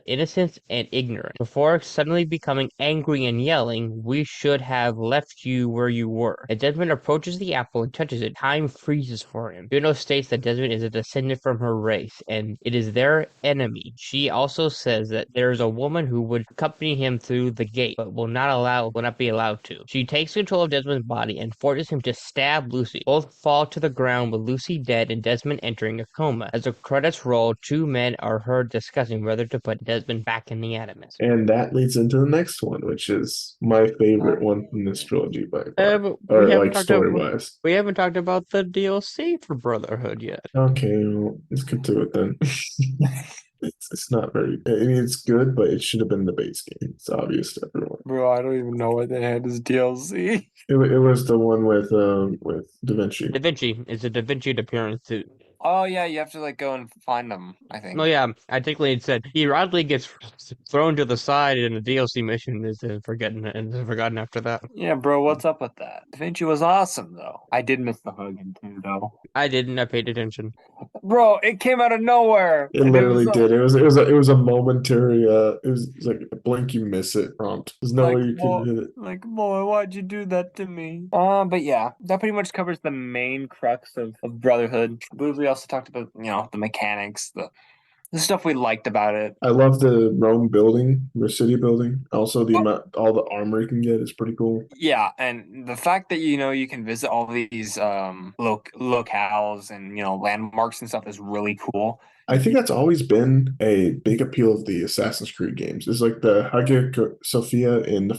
innocence and ignorance. Before suddenly becoming angry and yelling, "We should have have left you where you were. As Desmond approaches the apple and touches it, time freezes for him. Juno states that Desmond is a descendant from her race, and it is their enemy. She also says that there is a woman who would accompany him through the gate, but will not be allowed to. She takes control of Desmond's body and forces him to stab Lucy. Both fall to the ground with Lucy dead and Desmond entering a coma. As the credits roll, two men are heard discussing whether to put Desmond back in the Animus. And that leads into the next one, which is my favorite one from this trilogy by far. But Or like story-wise. we haven't talked about the DLC for Brotherhood yet. Okay, well, let's get to it then. It's not very. I mean, it's good, but it should have been the base game. It's obvious to everyone. Bro, I don't even know what they had as DLC. It was the one with Da Vinci. Da Vinci is a Da Vinci appearance too. Oh yeah, you have to like go and find them, I think. Oh yeah, I think it said he oddly gets thrown to the side in a DLC mission and is forgotten after that. Yeah, bro, what's up with that? Da Vinci was awesome though. I did miss the hugging too though. I didn't. I paid attention. Bro, it came out of nowhere. It And literally was, did. It was a momentary. It was like a blink you miss it prompt. There's no way you boy, could hit it. like, boy, why'd you do that to me? But yeah, that pretty much covers the main crux of Brotherhood. I believe we also talked about, the mechanics, the stuff we liked about it. I love the Rome building, the city building. Also, the amount, all the armor you can get is pretty cool. Yeah, and the fact that you can visit all these locales and landmarks and stuff is really cool. I think that's always been a big appeal of the Assassin's Creed games. It's like the Hagia Sophia in the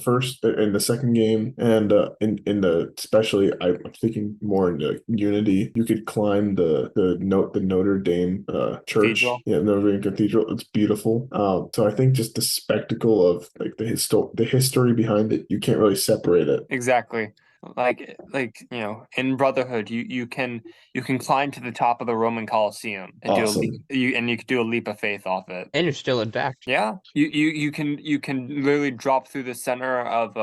second game, and in the especially I'm thinking more into Unity. You could climb the Notre Dame church, Cathedral. yeah, Notre Dame Cathedral. It's beautiful. So I think just the spectacle of like the history behind it, you can't really separate it. Exactly. Like in Brotherhood, you can climb to the top of the Roman Colosseum and Awesome. you could do a leap of faith off it. And you're still intact. Yeah, you can literally drop through the center of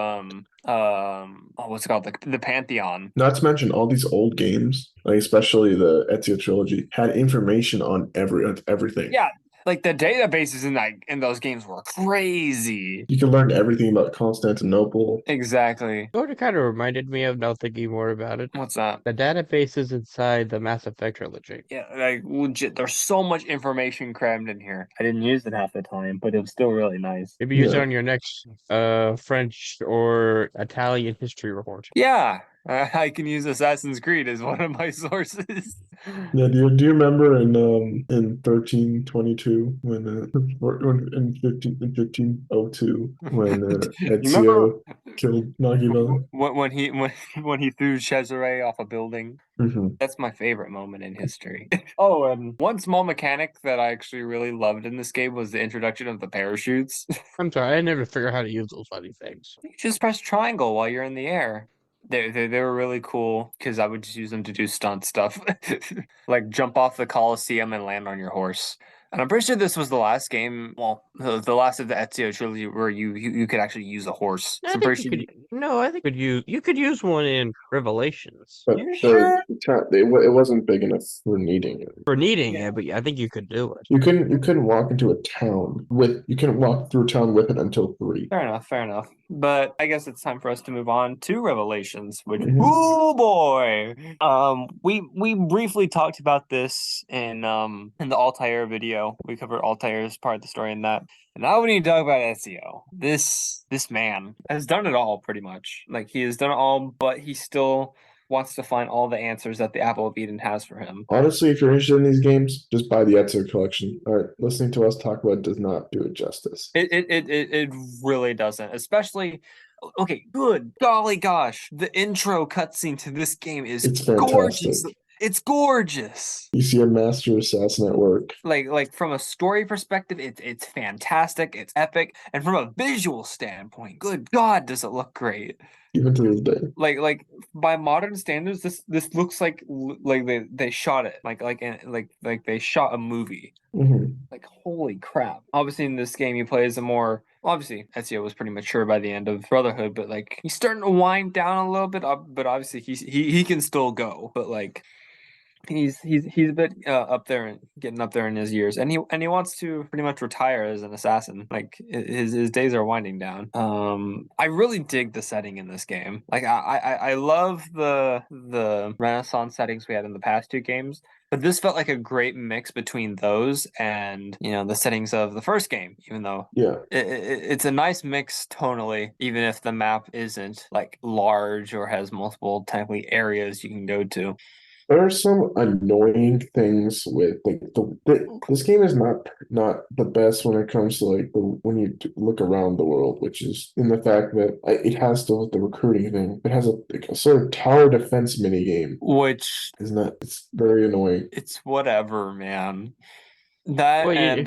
what's it called, the Pantheon. Not to mention all these old games, like especially the Ezio trilogy, had information on everything. Yeah. Like the databases in those games were crazy. You can learn everything about Constantinople. Exactly. You know what it kind of reminded me of now thinking more about it? What's that? The databases inside the Mass Effect trilogy. Yeah, like legit. There's so much information crammed in here. I didn't use it half the time, but it was still really nice. Maybe use it Yeah. on your next French or Italian history report. Yeah, I can use Assassin's Creed as one of my sources. Yeah, do you remember in 1322 when in 1502 when Ezio killed Machiavelli? when he threw Cesare off a building? Mm-hmm. That's my favorite moment in history. Oh, and one small mechanic that I actually really loved in this game was the introduction of the parachutes. I'm sorry, I never figured out how to use those funny things. You just press triangle while you're in the air. They were really cool because I would just use them to do stunt stuff, like jump off the Colosseum and land on your horse. And I'm pretty sure this was the last game, well, the last of the Ezio trilogy where you could actually use a horse. So I'm pretty sure I think you could use one in Revelations But You sure? it wasn't big enough for needing it. for needing it, but I think you could do it. You couldn't walk into a town you couldn't walk through a town with it until 3. Fair enough. But I guess it's time for us to move on to Revelations, which Mhm. boy. We briefly talked about this in the Altair video. We covered Altair's part of the story in that. And now we need to talk about Ezio. This man has done it all pretty much. Like he has done it all, but he still wants to find all the answers that the Apple of Eden has for him. Honestly, if you're interested in these games, just buy the Ezio collection. All right, listening to us talk about it does not do it justice. It really doesn't. Especially, okay, good golly gosh, the intro cutscene to this game is It's fantastic. gorgeous. It's gorgeous. You see a master assassin at work. Like from a story perspective, it's fantastic, it's epic, and from a visual standpoint, good God, does it look great. Even to this day. Like by modern standards, this looks like they shot it like they shot a movie. Mm-hmm. Like holy crap! Obviously, in this game, you play as a more obviously Ezio was pretty mature by the end of Brotherhood, but like he's starting to wind down a little bit. But obviously, he can still go. But like He's a bit up there and getting up there in his years, and he wants to pretty much retire as an assassin. Like his days are winding down. I really dig the setting in this game. Like I love the Renaissance settings we had in the past two games, but this felt like a great mix between those and the settings of the first game. Even though Yeah. it's a nice mix tonally, even if the map isn't like large or has multiple technically areas you can go to. There are some annoying things with like this game is not the best when it comes to like when you look around the world, which is in the fact that it has the recruiting thing. It has like a sort of tower defense mini game, Which isn't that? It's very annoying. it's whatever, man. That Well, and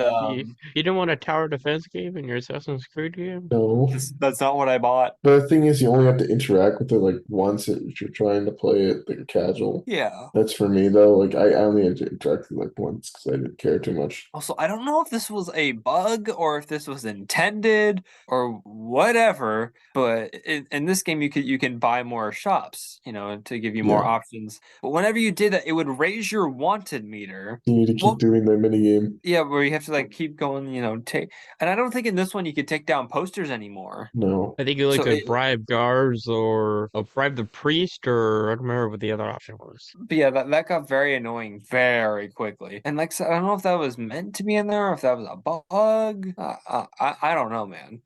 you don't want a tower defense game in your Assassin's Creed game? No, that's not what I bought. but the thing is, you only have to interact with it like once if you're trying to play it like casual. Yeah. That's for me though. Like I only had to interact with it like once because I didn't care too much. Also, I don't know if this was a bug or if this was intended or whatever, but in this game you can buy more shops, to give you more Yeah, options. But whenever you did that, it would raise your wanted meter. you need to keep Well, doing the mini game. yeah, where you have to like keep going, take. And I don't think in this one you could take down posters anymore. No, I think you like So could bribe guards or bribe the priest, or I don't remember what the other option was. But yeah, that got very annoying very quickly. And like, so I don't know if that was meant to be in there or if that was a bug. I don't know, man.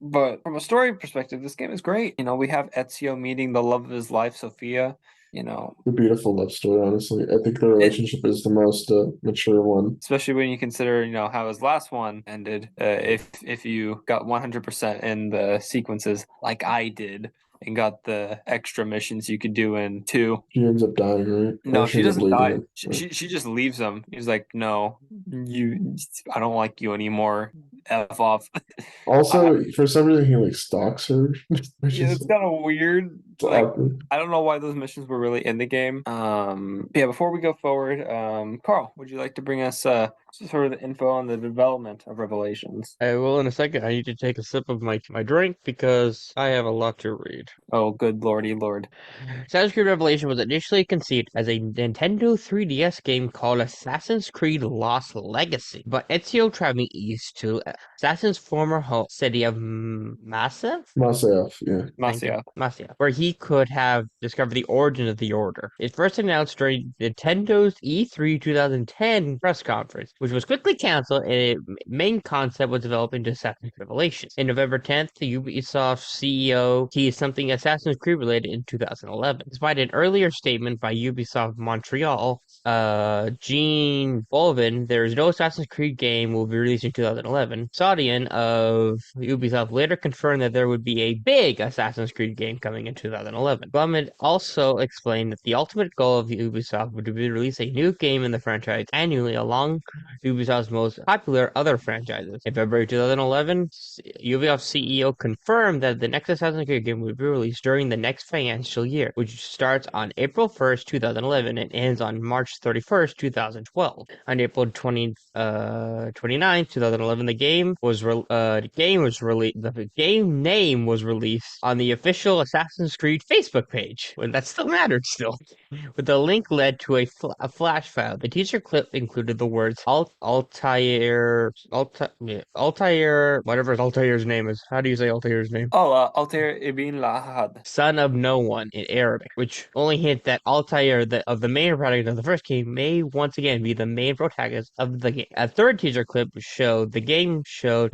But from a story perspective, this game is great. We have Ezio meeting the love of his life, Sophia. You know, a beautiful love story. Honestly, I think the it, relationship is the most mature one. especially when you consider, how his last one ended. If you got 100% in the sequences like I did and got the extra missions you could do in two. She ends up dying, right? Or No, she she ends up doesn't leaving die. him. She, Right. she she just leaves him. He's like, no, I don't like you anymore. F off. I, Also, for some reason, he like stalks her, which yeah, is it's kind of weird. Like, awkward. I don't know why those missions were really in the game. Yeah. Before we go forward, Carl, would you like to bring us sort of the info on the development of Revelations? I will in a second. I need to take a sip of my drink because I have a lot to read. Oh, good lordy lord. Assassin's Creed Revelation was initially conceived as a Nintendo 3DS game called Assassin's Creed Lost Legacy, but Ezio traveling east to Assassin's former home city of Massive? Masyaf, yeah. Thank you. Masia. Masia, where he could have discovered the origin of the Order. It first announced during Nintendo's E3 2010 press conference, which was quickly canceled, and its main concept was developed into Assassin's Creed Revelations. In November 10th, the Ubisoft CEO teased something Assassin's Creed related in 2011. Despite an earlier statement by Ubisoft Montreal, Gene Bolvin, there is no Assassin's Creed game will be released in 2011. Saudian of Ubisoft later confirmed that there would be a big Assassin's Creed game coming in 2011. Bolvin also explained that the ultimate goal of Ubisoft would be to release a new game in the franchise annually along Ubisoft's most popular other franchises. In February 2011, Ubisoft CEO confirmed that the next Assassin's Creed game would be released during the next financial year, which starts on April 1st, 2011 and ends on March 31st, 2012. On April 29th, 2011, the game was released. The game name was released on the official Assassin's Creed Facebook page. When that still mattered, still. With the link led to a flash file. The teaser clip included the words Altair, whatever Altair's name is. How do you say Altair's name? Oh, Altair ibn Lahad. Son of no one in Arabic, which only hint that Altair, of the main protagonist of the first game, may once again be the main protagonist of the game. A third teaser clip showed the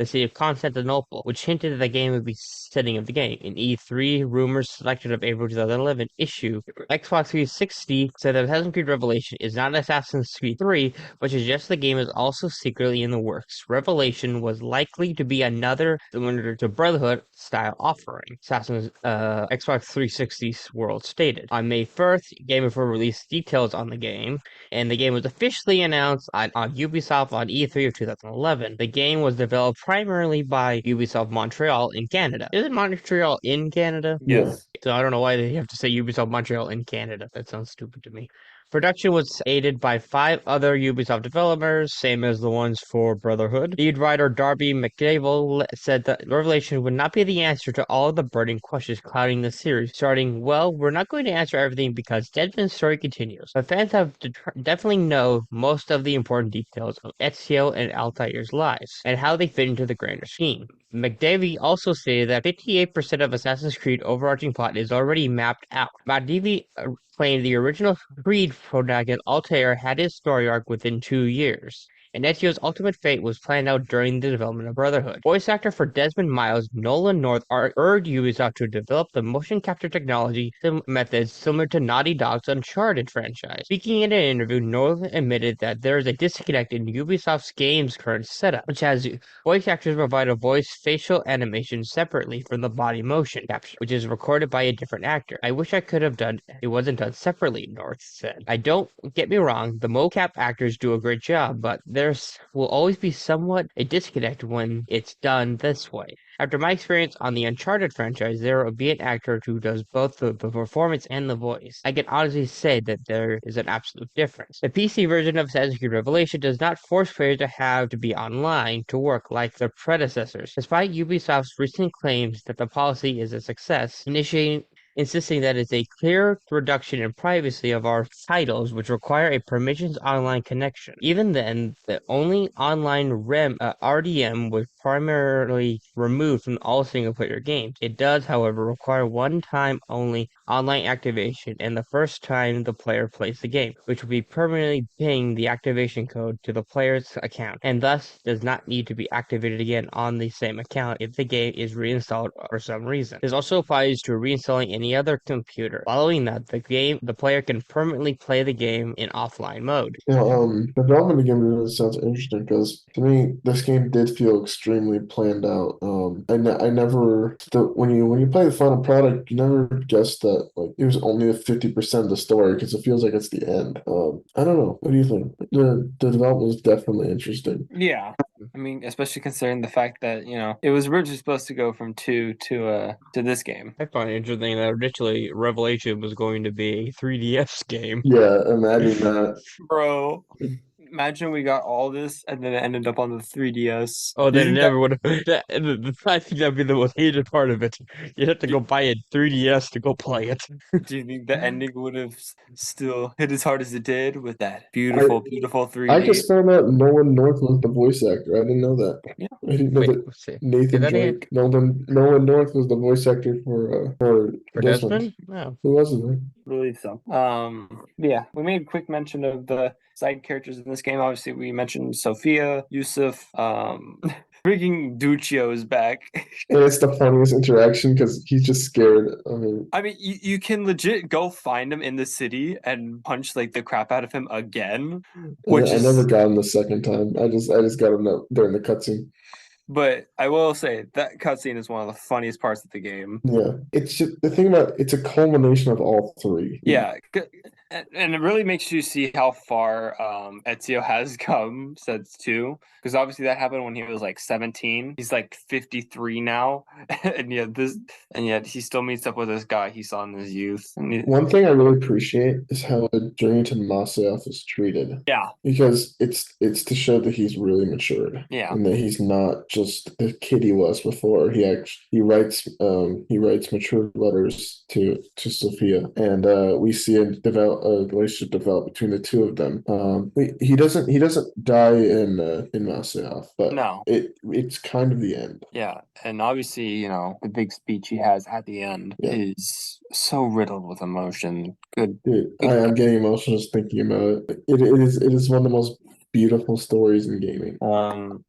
city of Constantinople, which hinted that the game would be setting of the game. In E3, rumors selected of April 2011 issue, Xbox 360 said that Assassin's Creed Revelation is not Assassin's Creed 3, but suggests the game is also secretly in the works. Revelation was likely to be another similar to Brotherhood style offering. Assassin's Xbox 360 World stated. On May 1st, Game Informer released details on the game, and the game was officially announced on Ubisoft on E3 of 2011. The game was developed primarily by Ubisoft Montreal in Canada. Isn't Montreal in Canada? Yeah. Yes. So I don't know why they have to say Ubisoft Montreal in Canada. That sounds stupid to me. Production was aided by 5 other Ubisoft developers, same as the ones for Brotherhood. Lead writer Darby McDaniel said that Revelation would not be the answer to all of the burning questions clouding the series, starting, well, we're not going to answer everything because Desmond's story continues, but fans have definitely know most of the important details of Ezio and Altair's lives, and how they fit into the grander scheme. McDavie also stated that 58% of Assassin's Creed overarching plot is already mapped out. McDavie claimed the original Creed protagonist Altair had his story arc within 2 years, and Ezio's ultimate fate was planned out during the development of Brotherhood. Voice actor for Desmond Miles, Nolan North, urged Ubisoft to develop the motion capture technology methods similar to Naughty Dog's Uncharted franchise. Speaking in an interview, Nolan admitted that there is a disconnect in Ubisoft's game's current setup, which has voice actors provide a voice facial animation separately from the body motion capture, which is recorded by a different actor. I wish I could have done it wasn't done separately, North said. I don't get me wrong, the mocap actors do a great job, but there's will always be somewhat a disconnect when it's done this way. After my experience on the Uncharted franchise, there will be an actor who does both the performance and the voice. I can honestly say that there is an absolute difference. The PC version of Assassin's Creed Revelation does not force players to have to be online to work like their predecessors. Despite Ubisoft's recent claims that the policy is a success, insisting that it's a clear reduction in privacy of our titles which require a permissions online connection. Even then, the only online RDM was primarily removed from all single-player games. It does, however, require one-time only online activation and the first time the player plays the game, which will be permanently ping the activation code to the player's account, and thus does not need to be activated again on the same account if the game is reinstalled for some reason. This also applies to reinstalling any other computer. Following that, the player can permanently play the game in offline mode. Yeah, the development of the game really sounds interesting because to me, this game did feel extremely planned out. I never when you play the final product, you never guess that like it was only 50% of the story because it feels like it's the end. I don't know. What do you think? The development was definitely interesting. Yeah. I mean, especially considering the fact that, it was originally supposed to go from 2 to this game. I find it interesting that originally Revelation was going to be a 3DS game. Yeah, imagine that. Bro, imagine we got all this and then it ended up on the 3DS. Oh, Do you then it think never would have. I think that'd be the most hated part of it. You'd have to go buy a 3DS to go play it. do you think the ending would have still hit as hard as it did with that I beautiful 3D? I just found out Nolan North was the voice actor. I didn't know that. Yeah. I didn't know Wait, that let's see. Nathan that again? Drake. Nolan North was the voice actor for For Desmond. Desmond? No. Who was it? Believe so. Yeah, we made a quick mention of the side characters in this game. Obviously, we mentioned Sophia, Yusuf, freaking Duccio is back. And it's the funniest interaction because he's just scared. I mean, you can legit go find him in the city and punch like the crap out of him again, which I is. never got him the second time. I just got him during the cutscene. But I will say that cutscene is one of the funniest parts of the game. Yeah, it's just the thing about it's a culmination of all three. Yeah, and it really makes you see how far Ezio has come since 2, because obviously that happened when he was like 17. He's like 53 now, and yet he still meets up with this guy he saw in his youth. One thing I really appreciate is how the journey to Masyaf is treated. Yeah, because it's to show that he's really matured. Yeah, and that he's not just the kid he was before. He writes mature letters to Sophia, and we see a relationship develop between the two of them. He doesn't die in Masyaf, but no, it's kind of the end. Yeah, and obviously, the big speech he has at the end is so riddled with emotion. Good. Dude, I'm getting emotional just thinking about it. It is one of the most beautiful stories in gaming.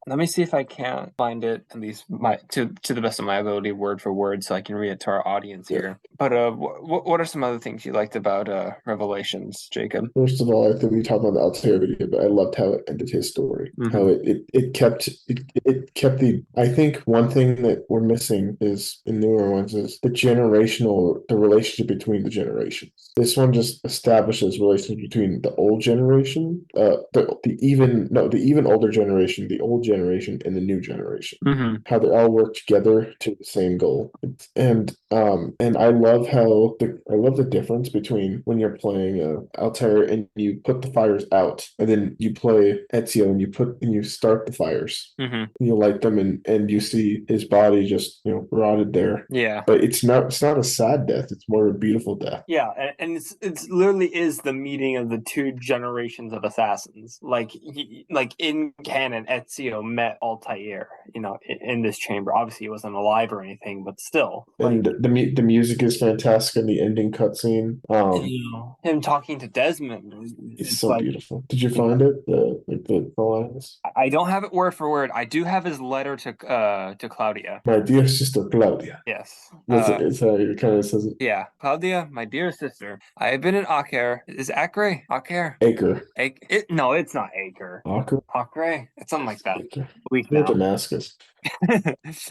Let me see if I can't find it, at least to the best of my ability, word for word, so I can read it to our audience here. But what are some other things you liked about Revelations, Jacob? First of all, I think we talked about the Altair video, but I loved how it ended his story. How it kept the. I think one thing that we're missing is in newer ones is the relationship between the generations. This one just establishes relationship between the old generation, the the even older generation, the old generation, and the new generation, Mm-hmm. how they all work together to the same goal. And I love the difference between when you're playing Altair and you put the fires out, and then you play Ezio and you start the fires. Mm-hmm. And you light them, and you see his body just rotted there. Yeah. But it's not a sad death. It's more of a beautiful death. Yeah, and it's literally is the meeting of the two generations of assassins. Like in canon, Ezio met Altair, in this chamber. Obviously, he wasn't alive or anything, but still, And the music is fantastic in the ending cutscene. Him talking to Desmond, It's it's so like, beautiful. Did you find it? The lines? I don't have it word for word. I do have his letter to Claudia. My dear sister Claudia. Yes. It's how it kind of says it. Yeah, Claudia, my dear sister. I have been in Acre. Is it Acre? Acre? Acre. No, it's not Acre. Acre. Acre? It's something like that. Acre. Weak Near now. Damascus.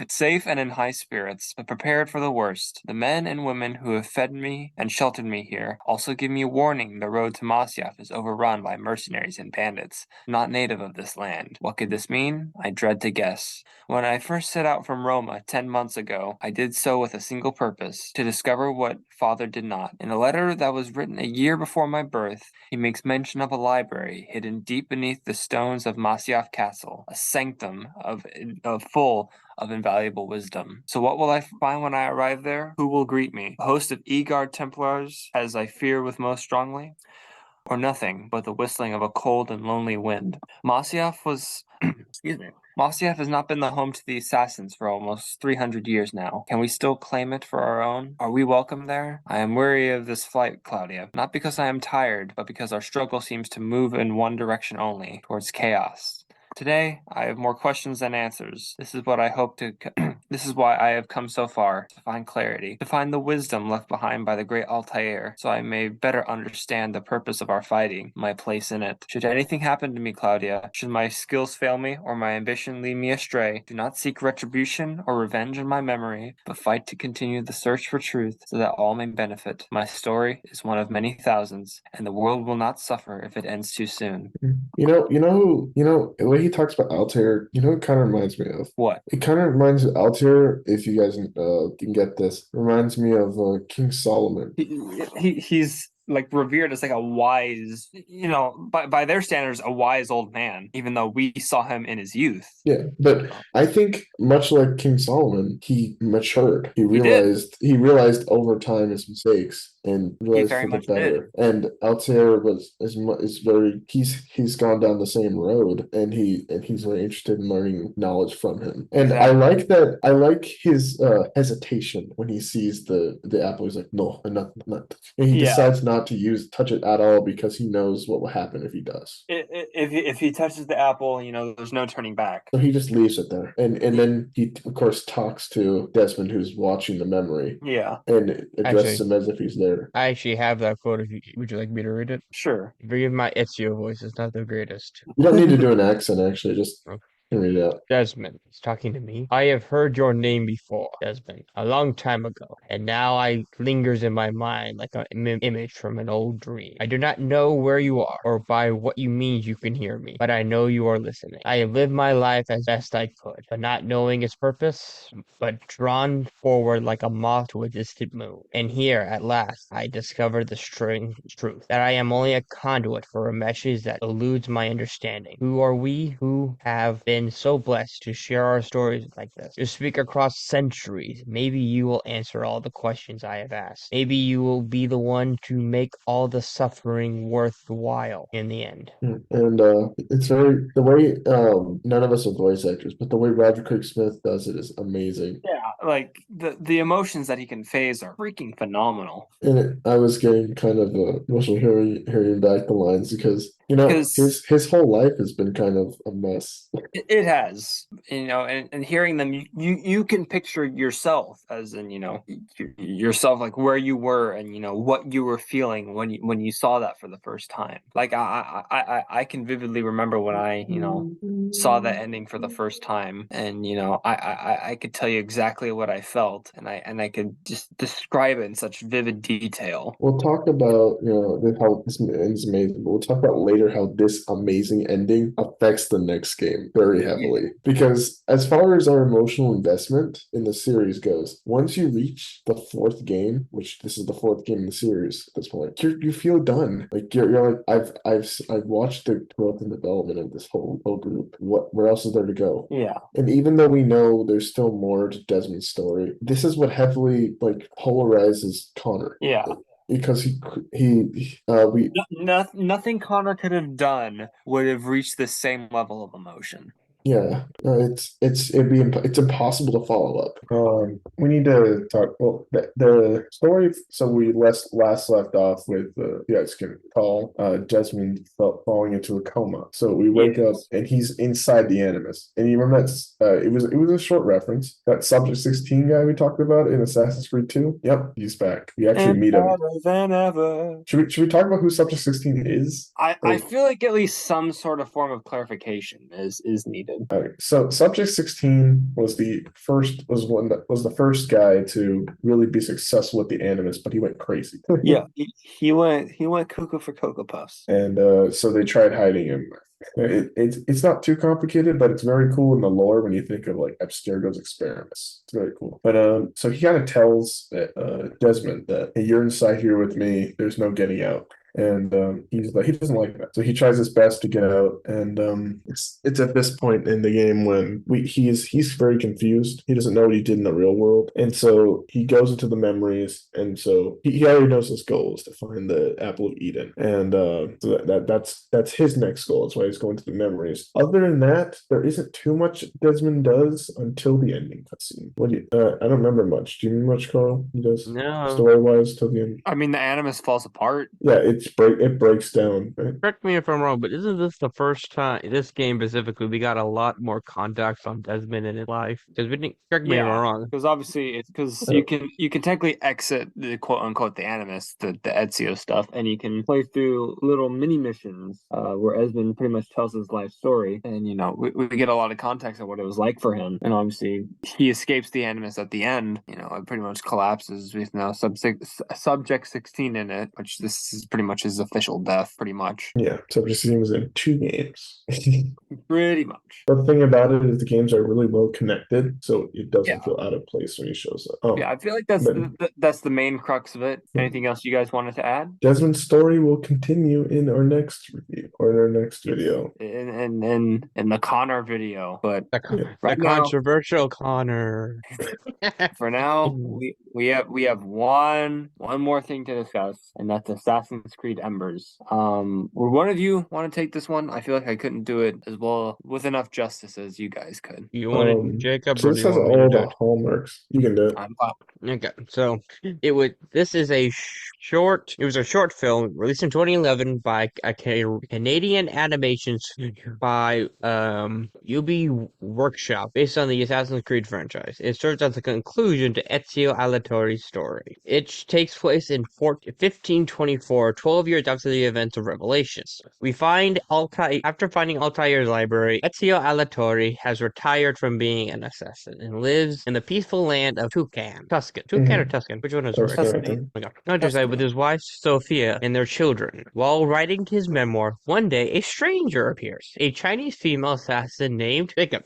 Safe and in high spirits, but prepared for the worst. The men and women who have fed me and sheltered me here also give me warning the road to Masyaf is overrun by mercenaries and bandits, not native of this land. What could this mean? I dread to guess. When I first set out from Roma 10 months ago, I did so with a single purpose, to discover what father did not. In a letter that was written a year before my birth, he makes mention of a library hidden deep beneath the stones of Masyaf Castle, a sanctum of full of invaluable wisdom. So what will I find when I arrive there? Who will greet me? A host of Egard Templars, as I fear with most strongly? Or nothing but the whistling of a cold and lonely wind? Masyaf was excuse me. Masyaf has not been the home to the assassins for almost 300 years now. Can we still claim it for our own? Are we welcome there? I am weary of this flight, Claudia. Not because I am tired, but because our struggle seems to move in one direction only, towards chaos. Today, I have more questions than answers. This is what I hope to. This is why I have come so far, to find clarity, to find the wisdom left behind by the great Altair, so I may better understand the purpose of our fighting, my place in it. Should anything happen to me, Claudia, should my skills fail me, or my ambition lead me astray, do not seek retribution or revenge in my memory, but fight to continue the search for truth, so that all may benefit. My story is one of many thousands, and the world will not suffer if it ends too soon. The way he talks about Altair, it kind of reminds me of. What? It kind of reminds Altair, if you guys can get this, reminds me of King Solomon. He's like revered as like a wise, by their standards, a wise old man, even though we saw him in his youth. Yeah, but I think much like King Solomon, he matured. He did. realized over time his mistakes and realized very for the much did. better. And Altair he's gone down the same road, and he's very interested in learning knowledge from him. And I like that. I like his hesitation when he sees the apple. He's like, no, I'm not. And he decides not to touch it at all because he knows what will happen if he does. If he touches the apple, there's no turning back. So he just leaves it there, and then he of course talks to Desmond, who's watching the memory. Yeah, and addresses him as if he's there. I actually have that quote. Would you like me to read it? Sure. Forgive my Ezio voice; it's not the greatest. You don't need to do an accent, actually. Just read it out. Desmond, he's talking to me. I have heard your name before, Desmond, a long time ago, and now I lingers in my mind like an image from an old dream. I do not know where you are, or by what you mean you can hear me, but I know you are listening. I have lived my life as best I could, but not knowing its purpose, but drawn forward like a moth to a distant moon. And here, at last, I discover the strange truth, that I am only a conduit for a message that eludes my understanding. Who are we who have been so blessed to share our stories like this, to speak across centuries? Maybe you will answer all the questions I have asked. Maybe you will be the one to make all the suffering worthwhile in the end. And it's the way none of us are voice actors, but the way Roger Craig Smith does it is amazing. Yeah, like the emotions that he conveys are freaking phenomenal. And I was getting kind of emotional hearing back the lines because his whole life has been kind of a mess. It has, and hearing them, you can picture yourself as in, yourself, like where you were and what you were feeling when you saw that for the first time. Like I can vividly remember when I saw that ending for the first time, and I could tell you exactly what I felt, and I could just describe it in such vivid detail. We'll talk about how this ends amazing, but we'll talk about later later how this amazing ending affects the next game very heavily. Because as far as our emotional investment in the series goes, once you reach the fourth game, which this is the fourth game in the series at this point, you feel done. Like you're like I've watched the growth and development of this whole group. Where else is there to go? Yeah. And even though we know there's still more to Desmond's story, this is what heavily like polarizes Connor. Yeah. Because Nothing Connor could have done would have reached the same level of emotion. Yeah, it's impossible to follow up. We need to talk. Well, the story. So we last left off with you guys can call Desmond falling into a coma. So we wake up and he's inside the Animus. And you remember that it was a short reference. That Subject 16 guy we talked about in Assassin's Creed 2. Yep, he's back. We actually meet him. Better than ever. Should we talk about who Subject 16 is? I feel like at least some sort of form of clarification is needed. So Subject 16 was the first guy to really be successful with the Animus, but he went crazy. Yeah, he went cuckoo for Cocoa Puffs. And so they tried hiding him. It's not too complicated, but it's very cool in the lore when you think of like Abstergo's experiments. It's very cool. But so he kind of tells Desmond that, hey, you're inside here with me. There's no getting out. And he's like, he doesn't like that, so he tries his best to get out. And it's at this point in the game when he's very confused. He doesn't know what he did in the real world, and so he goes into the memories. And so he already knows his goal is to find the Apple of Eden, and so that's his next goal. That's why he's going to the memories. Other than that, there isn't too much Desmond does until the ending cutscene. What do you? I don't remember much. Do you remember much, Carl? He does story wise till the end. I mean, the Animus falls apart. Yeah, it breaks down. Right? Correct me if I'm wrong, but isn't this the first time this game specifically we got a lot more context on Desmond and his life? Because we didn't. Correct me if I'm wrong. Because obviously it's because you can technically exit the quote unquote the Animus, the Ezio stuff, and you can play through little mini missions where Esmond pretty much tells his life story, and we get a lot of context on what it was like for him, and obviously he escapes the Animus at the end. It pretty much collapses with now Subject 16 in it, which this is pretty much his official death, pretty much. Yeah, Subject 16 was in 2 games. Pretty much. The thing about it is the games are really well connected, so it doesn't feel out of place when he shows up. I feel like that's the main crux of it. Anything else you guys wanted to add? Desmond's story will continue in our next review or in our next video. In the Connor video, but the controversial Connor. For now, we have one more thing to discuss, and that's Assassin's Creed Embers. Would one of you want to take this one? I feel like I couldn't do it as well with enough justice as you guys could. You wanted Jacob? So this has all the hallmarks. You can do it. Okay, so this is a short. It was a short film released in 2011 by a Canadian animation studio by UB Workshop, based on the Assassin's Creed franchise. It serves as a conclusion to Ezio Auditore's story. It takes place in 1524, 12 years after the events of Revelations. We find Altair. After finding Altair's library, Ezio Auditore has retired from being an assassin and lives in the peaceful land of Tuscan or Tuscan? Which one is right? Tuscany. Oh my God. Countryside with his wife Sophia and their children. While writing his memoir, one day a stranger appears, a Chinese female assassin named Jacob.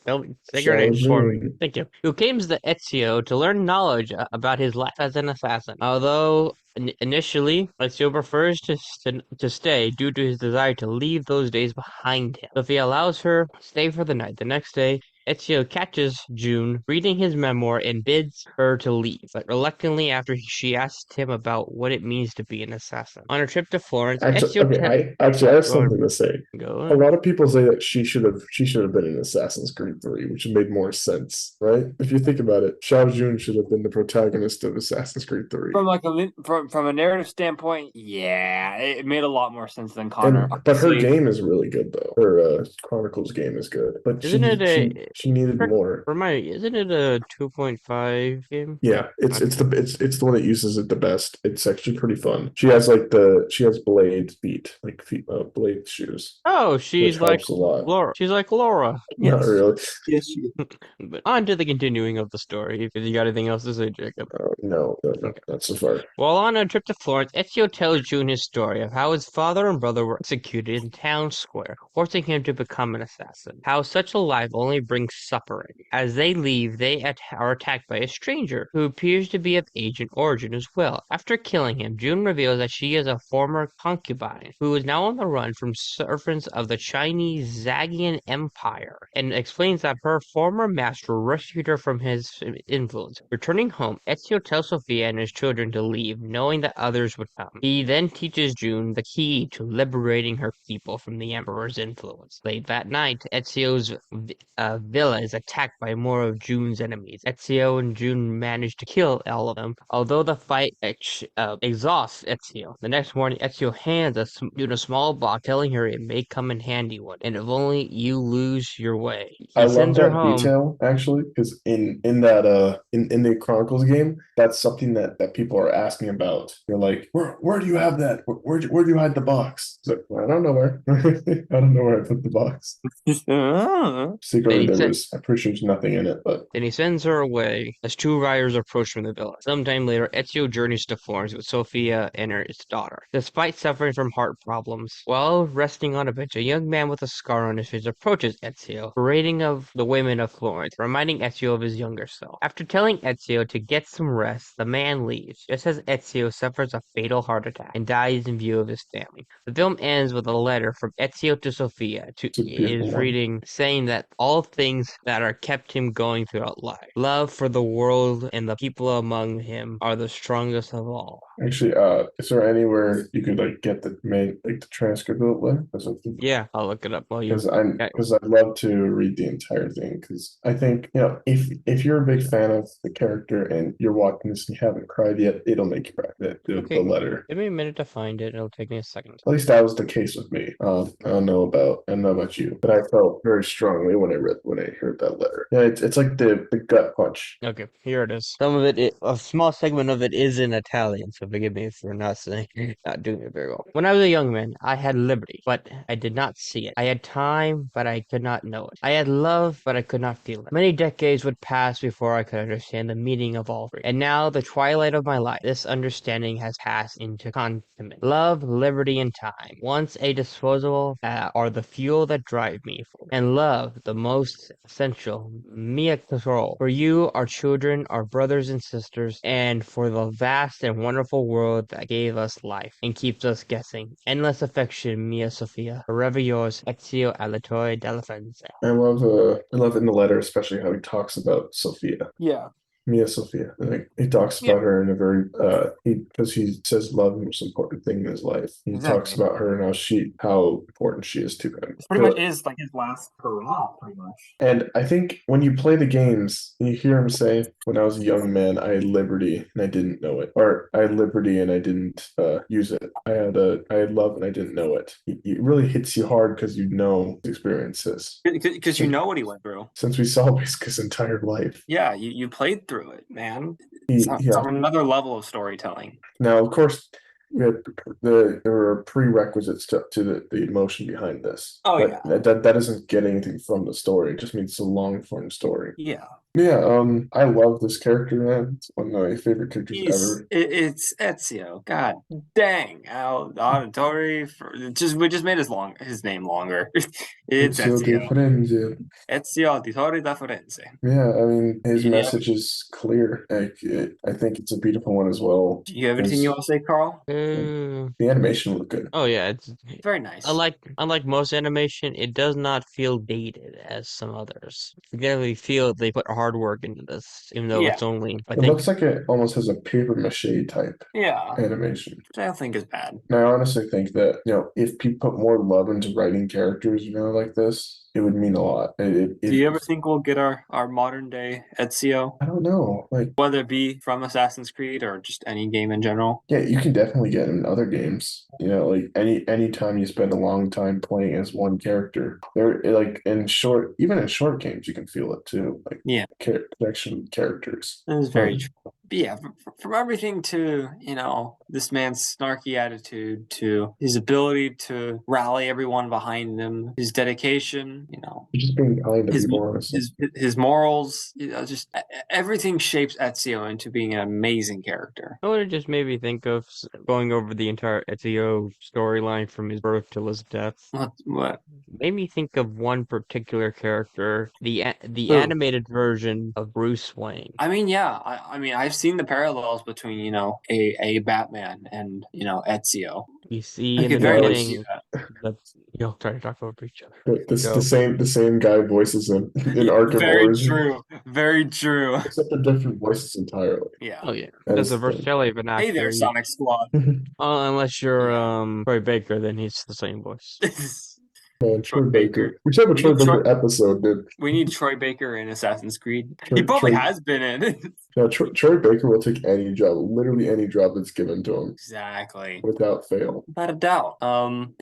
Say your name for me. Thank you. Who claims the Ezio to learn knowledge about his life as an assassin. Although initially, Ezio prefers to stay due to his desire to leave those days behind him. Sophia allows her to stay for the night. The next day, Ezio catches June reading his memoir and bids her to leave, but reluctantly after she asks him about what it means to be an assassin. On her trip to Florence, I have something to say. Go a lot of people say that she should have been in Assassin's Creed 3, which made more sense, right? If you think about it, Xiao Jun should have been the protagonist of Assassin's Creed 3. From a narrative standpoint, yeah, it made a lot more sense than Connor. But her game is really good though. Her Chronicles game is good. But She needed more. Remind me, isn't it a 2.5 game? Yeah, it's Okay. it's the one that uses it the best. It's actually pretty fun. She has blade feet, like blade shoes, Oh, which helps a lot. Laura. She's like Laura. Not Yes. really. Yes, she But on to the continuing of the story. If you got anything else to say, Jacob. No, Okay. not so far. While on a trip to Florence, Ezio tells June his story of how his father and brother were executed in town square, forcing him to become an assassin. How such a life only brings suffering. As they leave, they are attacked by a stranger who appears to be of Asian origin as well. After killing him, June reveals that she is a former concubine who is now on the run from servants of the Chinese Zagian Empire, and explains that her former master rescued her from his influence. Returning home, Ezio tells Sophia and his children to leave, knowing that others would come. He then teaches June the key to liberating her people from the Emperor's influence. Late that night, Ezio's villa is attacked by more of June's enemies. Ezio and June manage to kill all of them, although the fight exhausts Ezio. The next morning, Ezio hands June a small box, telling her it may come in handy one, and if only you lose your way. I He love sends her that home. detail actually, because in that in the Chronicles game, that's something that people are asking about. They're like, where do you have that? Where do you hide the box? It's like, well, I don't know where. I don't know where I put the box. Secretly, I'm pretty sure there's nothing in it, but Then he sends her away as two riders approach from the villa. Sometime later, Ezio journeys to Florence with Sophia and his daughter. Despite suffering from heart problems, while resting on a bench, a young man with a scar on his face approaches Ezio, parading of the women of Florence, reminding Ezio of his younger self. After telling Ezio to get some rest, the man leaves, just as Ezio suffers a fatal heart attack and dies in view of his family. The film ends with a letter from Ezio to Sophia, it's a beautiful is one. reading, saying that all things that are kept him going throughout life, love for the world and the people among him, are the strongest of all. Actually, is there anywhere you could like get the transcript of it or something? Yeah, I'll look it up while you. Because I'd love to read the entire thing, because I think, if you're a big fan of the character and you're watching this and you haven't cried yet, it'll make you cry. The letter. Give me a minute to find it. It'll take me a second. At least that was the case with me. I don't know about you, but I felt very strongly when I heard that letter. Yeah, it's like the gut punch. Okay, here it is. Some of a small segment of it is in Italian, so forgive me for not doing it very well. When I was a young man, I had liberty, but I did not see it. I had time, but I could not know it. I had love, but I could not feel it. Many decades would pass before I could understand the meaning of all three. And now, the twilight of my life, this understanding has passed into containment. Love, liberty, and time, once a disposable, are the fuel that drive me. And love, the most essential, mia control. For you, our children, our brothers and sisters, and for the vast and wonderful world that gave us life and keeps us guessing. Endless affection, Mia Sophia. Forever yours, Ezio Auditore della Frenze. I love in the letter, especially how he talks about Sophia. Yeah. Mia Sophia. Like, he talks about her in a very because he says love is the most important thing in his life. He talks about her and how important she is to him. Pretty much is like his last hurrah, pretty much. And I think when you play the games, you hear him say, "When I was a young man, I had liberty and I didn't know it," or "I had liberty and I didn't use it. I had love and I didn't know it." It really hits you hard because you know the experiences. Because you know what he went through. Since we saw basically his entire life. Yeah, you played through it, man. It's on another level of storytelling. Now, of course, there are prerequisites to the emotion behind this. Oh, but yeah. that doesn't get anything from the story. It just means it's a long form story. Yeah. Yeah, I love this character, man. It's one of my favorite characters ever. It's Ezio. God dang. Auditore we just made his name longer. It's Ezio. Ezio Auditore da Firenze. Yeah, I mean, his message is clear. I think it's a beautiful one as well. Do you have anything you want to say, Carl? The animation looked good. Oh yeah, it's very nice. Unlike most animation, it does not feel dated as some others. You definitely feel they put hard work into this, even though it's only. It looks like it almost has a paper mache type animation, which I don't think is bad. And I honestly think that if people put more love into writing characters, like this, it would mean a lot. Do you ever think we'll get our modern day Ezio? I don't know. Like, Whether it be from Assassin's Creed or just any game in general? yeah, you can definitely get in other games. Like any time you spend a long time playing as one character, there like even in short games, you can feel it too. Like Yeah. connection with characters. That is very true. But yeah, from everything to, this man's snarky attitude to his ability to rally everyone behind him, his dedication, Just being kind to his people, honestly. his morals, just everything shapes Ezio into being an amazing character. I would just maybe think of going over the entire Ezio storyline from his birth till his death. What? Made me think of one particular character, the Who? animated version of Bruce Wayne. I mean, yeah. I mean, I've seen the parallels between, a Batman and, Ezio. You see I in the could very much see beginning, that. you'll try to talk over each other. The same guy voices him in Arkham Very Origins, true. Very true. except they're different voices entirely. Yeah. Oh yeah, That that's is the the thing. versatility of an Hey there, actor. Sonic Squad. Unless you're Yeah. Troy Baker, then he's the same voice. Troy Troy Baker. Baker. We should have a We Troy need Troy- Baker episode, dude. We need Troy Baker in Assassin's Creed. Troy, He probably Troy, has been in. yeah, Troy Baker will take any job, literally any job that's given to him, Exactly. without fail. Without a doubt.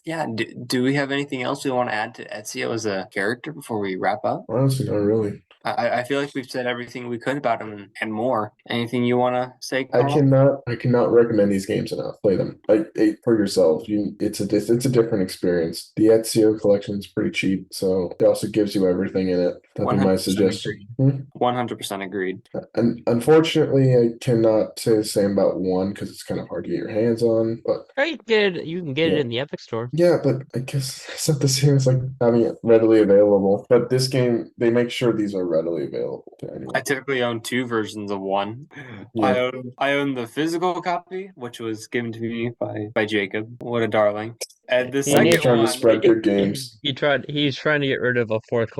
Yeah. Do we have anything else we want to add to Ezio as a character before we wrap up? Honestly, not really. I feel like we've said everything we could about him and more. Anything you want to say, I Carl? cannot recommend these games enough. Play them for yourself. It's a different experience. The Ezio collection is pretty cheap, so it also gives you everything in it. That'd be my 100% suggestion. agreed. 100% agreed. And unfortunately, I cannot say the same about one because it's kind of hard to get your hands on. But You can get it Yeah. in the Epic Store. yeah, but I guess it's not the same as like having it readily available. But this game, they make sure these are readily available to anyone. I typically own two versions of one. Yeah. I own the physical copy, which was given to me by Jacob. What a darling. And the He I'm second just trying to one, spread good games. He's trying to get rid of a fourth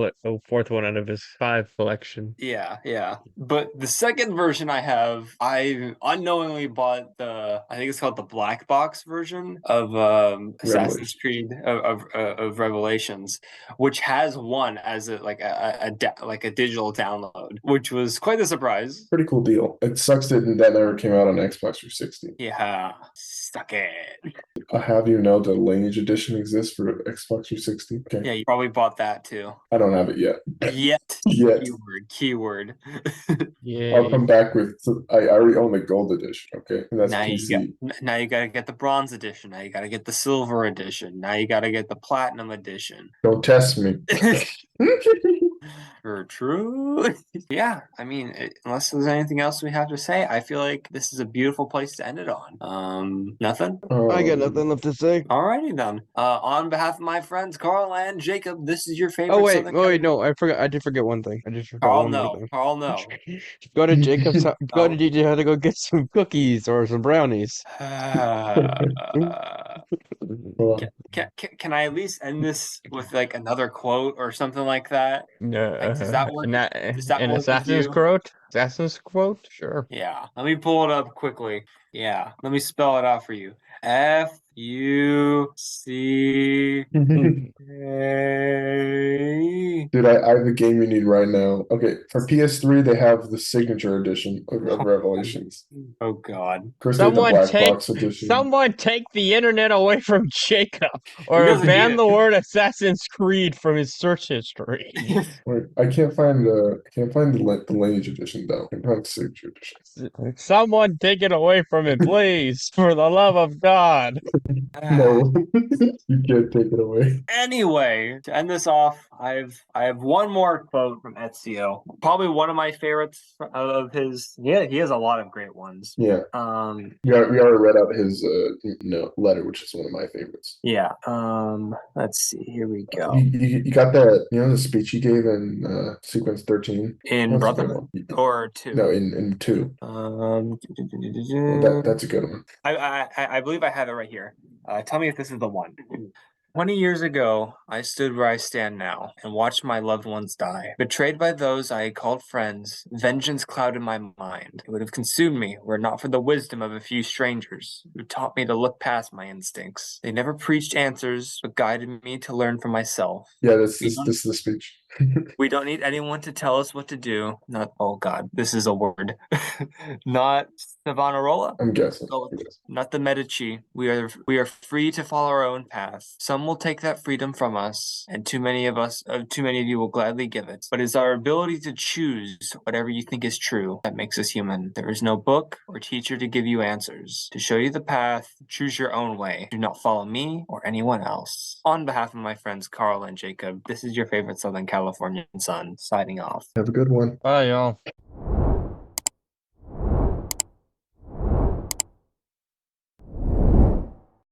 one out of his 5 collection. yeah. But the second version I unknowingly bought I think it's called the black box version of Assassin's Creed of Revelations, which has one as a digital download, which was quite a surprise. Pretty cool deal. It sucks that never came out on Xbox 360. Yeah, suck it. I have you know the Lineage Edition exists for Xbox 360. Okay. Yeah, you probably bought that too. I don't have it yet. Yet. Yet. Keyword. Yeah. I'll come back with. I already own the Gold Edition. Okay, and that's Now PC. now you gotta get the bronze edition. Now you gotta get the silver edition. Now you gotta get the platinum edition. Don't test me. True. Yeah, I mean, unless there's anything else we have to say, I feel like this is a beautiful place to end it on. Nothing? I got nothing left to say. Alrighty then. On behalf of my friends Carl and Jacob, this is your favorite Oh wait, Southern no, I forgot. I did forget one thing. I just forgot Carl, one more no. thing. Carl, no. Go to Jacob's. Go Oh. to DJ how to go get some cookies or some brownies. Can I at least end this with like another quote or something like that? No, Does that work? Does that an work with assassin's you? quote? Assassin's quote? Sure. Yeah. Let me pull it up quickly. Yeah. Let me spell it out for you. FUCK. Dude, I have the game you need right now. Okay, for PS3, they have the signature edition of Revelations. Oh God. Of course, they have the black box edition. Someone take the internet away from Jacob, or doesn't need ban it. the word Assassin's Creed from his search history. Wait, I can't find the Lineage edition though. I can find the signature edition. Someone take it away from him, please, for the love of God. No, you can't take it away. Anyway, to end this off, I have one more quote from Ezio. Probably one of my favorites of his. Yeah, he has a lot of great ones. Yeah. We already read out his letter, which is one of my favorites. Yeah. Let's see. Here we go. You got that? You know the speech he gave in sequence 13 In Brotherhood or 2? No, in 2. That's a good one. I believe I have it right here. Tell me if this is the one. 20 years ago, I stood where I stand now and watched my loved ones die. Betrayed by those I had called friends, vengeance clouded my mind. It would have consumed me were it not for the wisdom of a few strangers who taught me to look past my instincts. They never preached answers, but guided me to learn for myself. Yeah, this We is don't- this is the speech. We don't need anyone to tell us what to do. Not, oh God, this is a word. Not Savonarola. I'm guessing. Go with it. Not the Medici. We are free to follow our own path. Some will take that freedom from us, and too many of you will gladly give it. But it's our ability to choose whatever you think is true that makes us human. There is no book or teacher to give you answers. To show you the path, choose your own way. Do not follow me or anyone else. On behalf of my friends Carl and Jacob, this is your favorite Southern Californian son signing off. Have a good one. Bye, y'all.